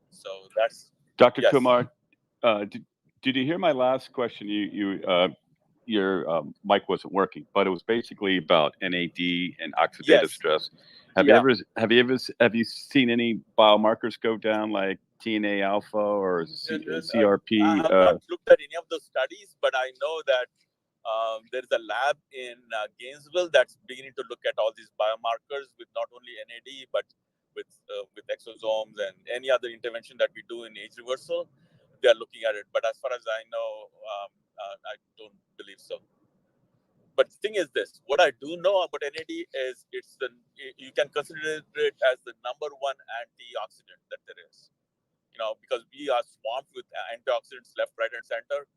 So that's Dr. yes. Kumar, did you hear my last question? Your mic wasn't working, but it was basically about NAD and oxidative Yes. stress. Yeah. Have you seen any biomarkers go down like TNA alpha or CRP? I have not looked at any of those studies, but I know that there is a lab in Gainesville that's beginning to look at all these biomarkers with not only NAD but with exosomes and any other intervention that we do in age reversal. They are looking at it, but as far as I know, I don't believe so. But the thing is this: what I do know about NAD is you can consider it as the number one antioxidant that there is. Because we are swamped with antioxidants left, right, and center.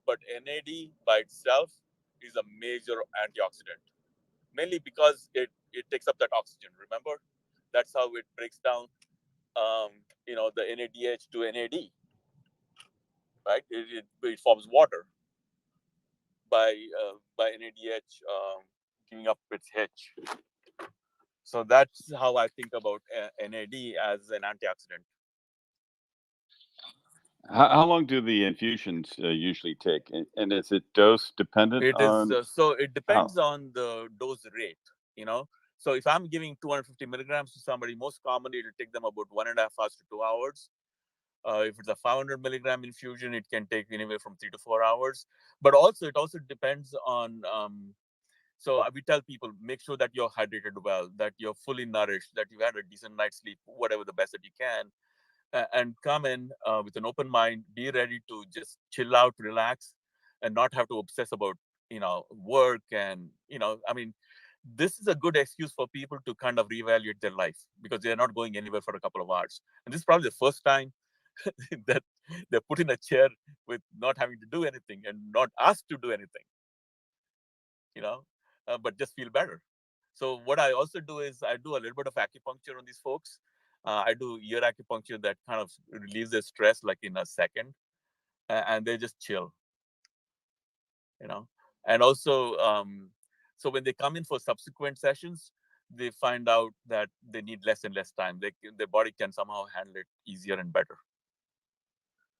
But NAD by itself is a major antioxidant, mainly because it takes up that oxygen. Remember, that's how it breaks down, the NADH to NAD. Right? It forms water by NADH giving up its H. So that's how I think about NAD as an antioxidant. How long do the infusions usually take, and is it dose dependent? It is so it depends on the dose rate. So if I'm giving 250 milligrams to somebody, most commonly it'll take them about 1.5 hours to 2 hours. If it's a 500 milligram infusion, it can take anywhere from 3 to 4 hours. But it also depends on. So we tell people, make sure that you're hydrated well, that you're fully nourished, that you had a decent night's sleep, whatever the best that you can, and come in with an open mind, be ready to just chill out, relax, and not have to obsess about work. And I mean, this is a good excuse for people to kind of reevaluate their life because they're not going anywhere for a couple of hours. And this is probably the first time that they're put in a chair with not having to do anything and not asked to do anything, but just feel better. So what I also do is I do a little bit of acupuncture on these folks. I do ear acupuncture that kind of relieves their stress like in a second, and they just chill, And also, so when they come in for subsequent sessions, they find out that they need less and less time. Their body can somehow handle it easier and better.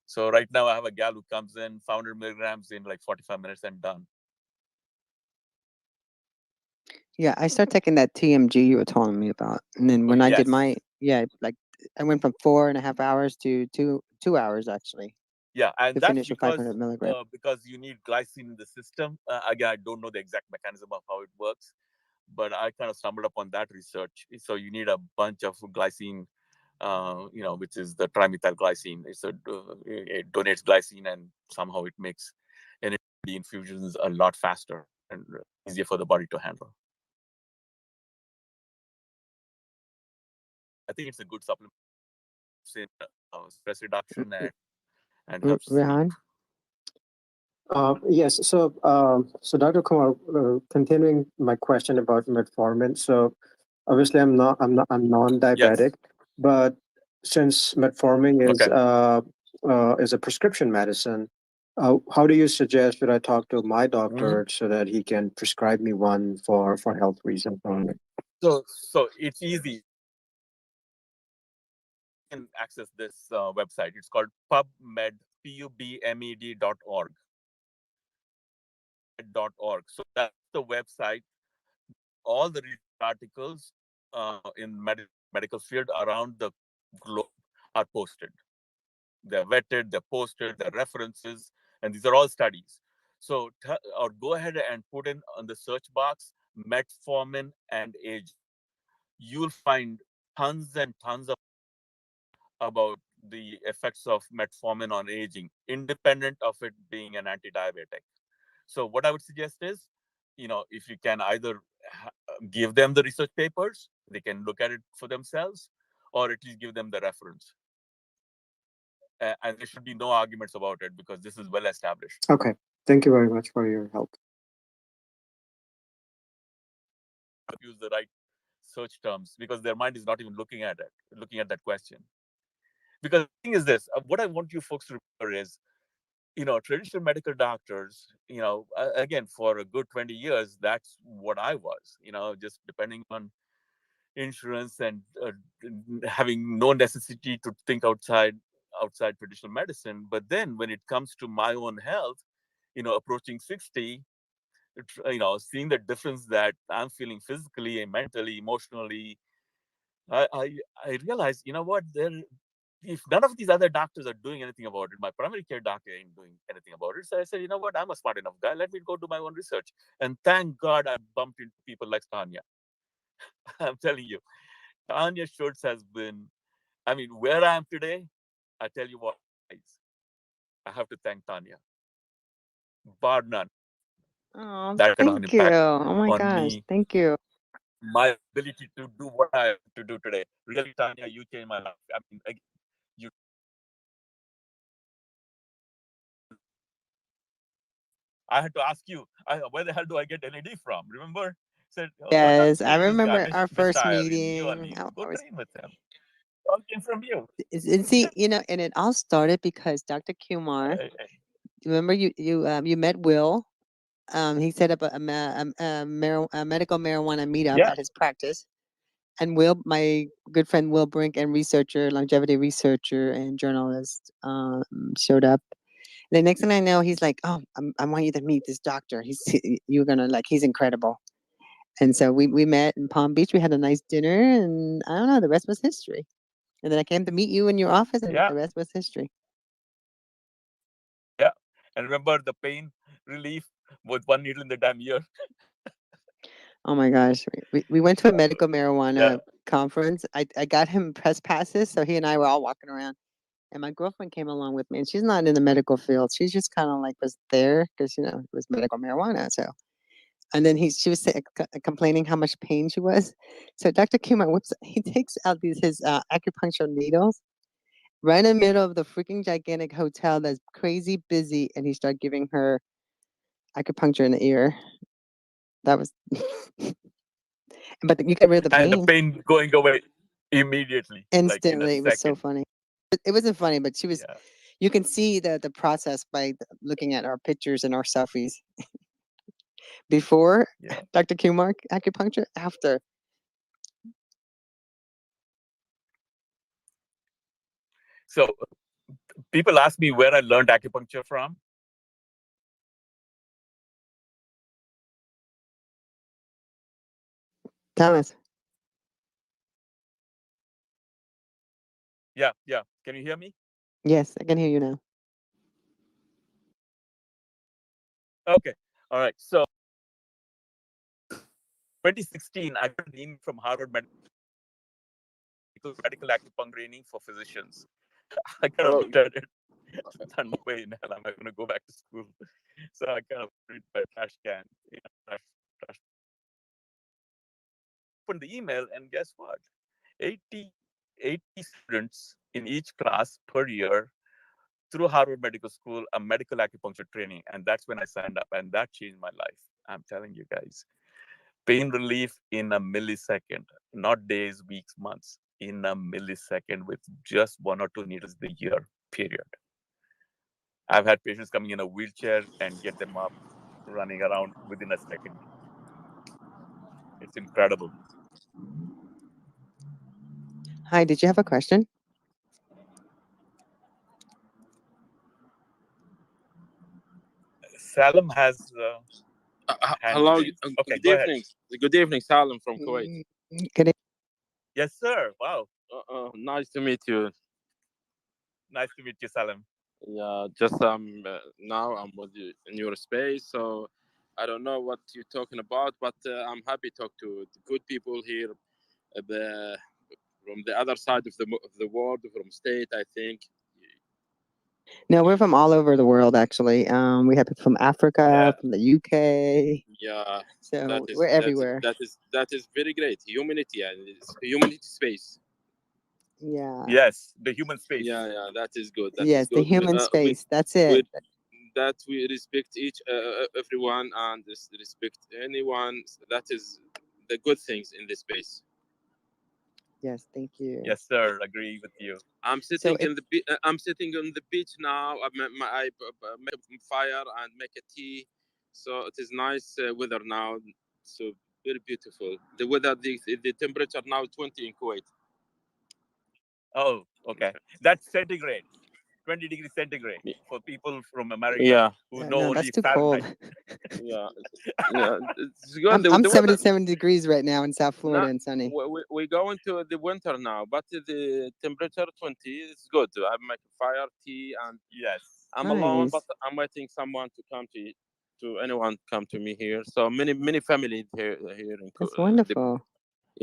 So right now I have a gal who comes in 500 milligrams in like 45 minutes and done. Yeah, I started taking that TMG you were telling me about, and then when I did my like I went from 4.5 hours to 2 hours actually. Yeah, and to that's finish with 500 milligrams. because you need glycine in the system. Again, I don't know the exact mechanism of how it works, but I kind of stumbled upon that research. So you need a bunch of glycine, which is the trimethylglycine. It donates glycine, and somehow it makes energy infusions a lot faster and easier for the body to handle. I think it's a good supplement in stress reduction and helps Rehan? Yes. So Dr. Kumar, continuing my question about metformin. So obviously, I'm non-diabetic, but since metformin is a prescription medicine, how do you suggest should I talk to my doctor so that he can prescribe me one for health reasons only? So it's easy. You can access this website. It's called PubMed, PUBMED.org. So that's the website. All the articles in medical field around the globe are posted. They're vetted, they're posted, they're references, and these are all studies. So, or go ahead and put in on the search box metformin and age. You'll find tons and tons of about the effects of metformin on aging, independent of it being an anti-diabetic. So, what I would suggest is, if you can either give them the research papers, they can look at it for themselves, or at least give them the reference. And there should be no arguments about it because this is well established. Okay. Thank you very much for your help. Use the right search terms because their mind is not even looking at that question. Because the thing is this, what I want you folks to remember is, traditional medical doctors, again, for a good 20 years, that's what I was, just depending on insurance and having no necessity to think outside traditional medicine. But then when it comes to my own health, approaching 60, seeing the difference that I'm feeling physically and mentally, emotionally, I realized, what, if none of these other doctors are doing anything about it, my primary care doctor ain't doing anything about it. So I said, you know what, I'm a smart enough guy. Let me go do my own research. And thank God I bumped into people like Tanya. I'm telling you, Tanya Schultz has been, where I am today, I tell you what, guys, I have to thank Tanya. Bar none. Oh, That kind of an thank you. impact Oh my on gosh, me, thank you. my ability to do what I have to do today. Really, Tanya, you changed my life. You. I had to ask you, where the hell do I get NAD from? Remember? Said, oh, Yes, I train this guy, remember our first Mr. Irene. You and meeting. me. Go I was, train with him. It all came from you. and see, and it all started because Dr. Kumar. Remember, you met Will. He set up a medical marijuana meetup at his practice. And Will, my good friend Will Brink, and researcher, longevity researcher and journalist, showed up. The next thing I know, he's like, "Oh, I want you to meet this doctor. You're gonna like, he's incredible." And so we met in Palm Beach. We had a nice dinner, and I don't know, the rest was history. And then I came to meet you in your office, and the rest was history. Yeah, and remember the pain relief with one needle in the damn ear. Oh my gosh, we went to a medical marijuana conference. I got him press passes, so he and I were all walking around. And my girlfriend came along with me, and she's not in the medical field. She's just kind of like was there because it was medical marijuana. So, and then she was complaining how much pain she was. So Dr. Kumar he takes out his acupuncture needles right in the middle of the freaking gigantic hotel that's crazy busy, and he started giving her acupuncture in the ear. That was, but you get rid of the pain. And the pain going away immediately, Instantly. like in a It was so second. funny. It wasn't funny, but she was. You can see the process by looking at our pictures and our selfies. Before Dr. Kumar acupuncture, after. So people ask me where I learned acupuncture from. Thomas. Yeah. Can you hear me? Yes, I can hear you now. Okay. All right. So 2016, I got an email from Harvard Medical Acupuncture training for physicians. I kind of looked at it. No way in hell am I going to go back to school. So I kind of put it in my trash can. Trash. Opened the email, and guess what? 80 students in each class per year through Harvard Medical School, a medical acupuncture training. And that's when I signed up, and that changed my life. I'm telling you guys. Pain relief in a millisecond, not days, weeks, months, in a millisecond with just 1 or 2 needles a year, period. I've had patients coming in a wheelchair and get them up, running around within a second. It's incredible. Hi, did you have a question? Salam has hello. Okay, good evening. Good evening, Salam from Kuwait. Good evening. Yes, sir. Wow. Nice to meet you. Nice to meet you, Salam. Yeah, just now I'm with you in your space, so I don't know what you're talking about, but I'm happy to talk to the good people here, the from the other side of of the world, from state, I think. No, we're from all over the world, actually. We have people from Africa, from the UK. Yeah, So we're everywhere. that is very great. Humanity and it's humanity space. Yeah. Yes, the human space. Yeah, that is good. Yes, the human space. That's it. That we respect everyone and respect anyone. That is the good things in this space. Yes, thank you. Yes, sir. Agree with you. I'm sitting I'm sitting on the beach now. I make a fire and make a tea, so it is nice weather now. So very beautiful. The weather, the temperature now 20 in Kuwait. Oh, okay. That's centigrade. 20 degrees centigrade for people from America Yeah. who know only that's too Fahrenheit. cold. Yeah, it's good. I'm The 77 degrees right now in South Florida No, and sunny. we go into the winter now, but the temperature 20 is good. I make fire, tea, and yes, I'm alone, Nice. but I'm waiting someone to come to anyone come to me here. So many family here in That's wonderful.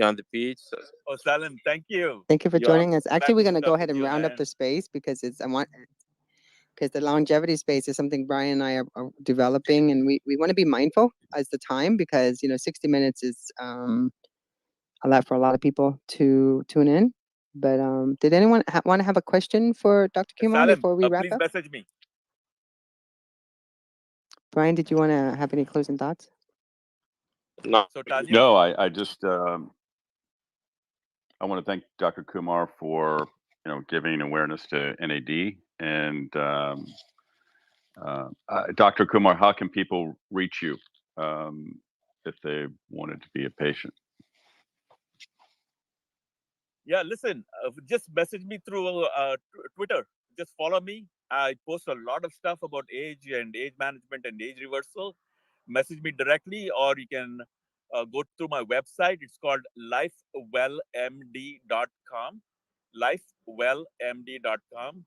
on the beach. So, Oh, Salim, thank you. Thank you for Yeah. joining us. Actually, Glad we're to gonna talk go ahead with and you, round up man. the space because because the longevity space is something Brian and I are developing, and we want to be mindful as the time because 60 minutes is a lot for a lot of people to tune in. But did anyone want to have a question for Dr. Kumar Salim, before we wrap please up? message me. Brian, did you want to have any closing thoughts? no. So Tanya, No, I just I want to thank Dr. Kumar for giving awareness to NAD. And Dr. Kumar, how can people reach you if they wanted to be a patient? yeah, listen, just message me through Twitter. Just follow me. I post a lot of stuff about age and age management and age reversal. Message me directly, or you can go through my website. It's called lifewellmd.com. Lifewellmd.com.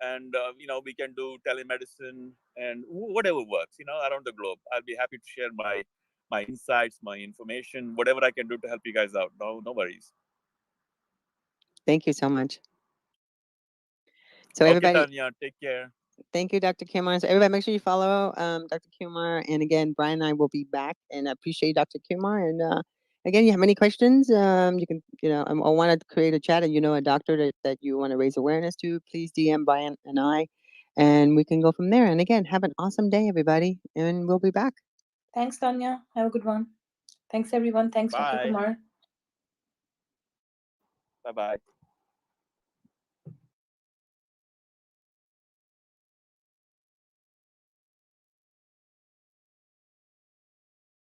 And, we can do telemedicine and whatever works, around the globe. I'll be happy to share my insights, my information, whatever I can do to help you guys out. No worries. Thank you so much. So Okay, everybody, Tanya, take care. thank you, Dr. Kumar. So everybody, make sure you follow Dr. Kumar. And again, Brian and I will be back. And I appreciate Dr. Kumar. And again, you have any questions? You can, I want to create a chat, and a doctor that you want to raise awareness to, please DM Brian and I, and we can go from there. And again, have an awesome day, everybody, and we'll be back. Thanks, Tanya. Have a good one. Thanks, everyone. Thanks, Dr. Bye. Kumar. Bye-bye.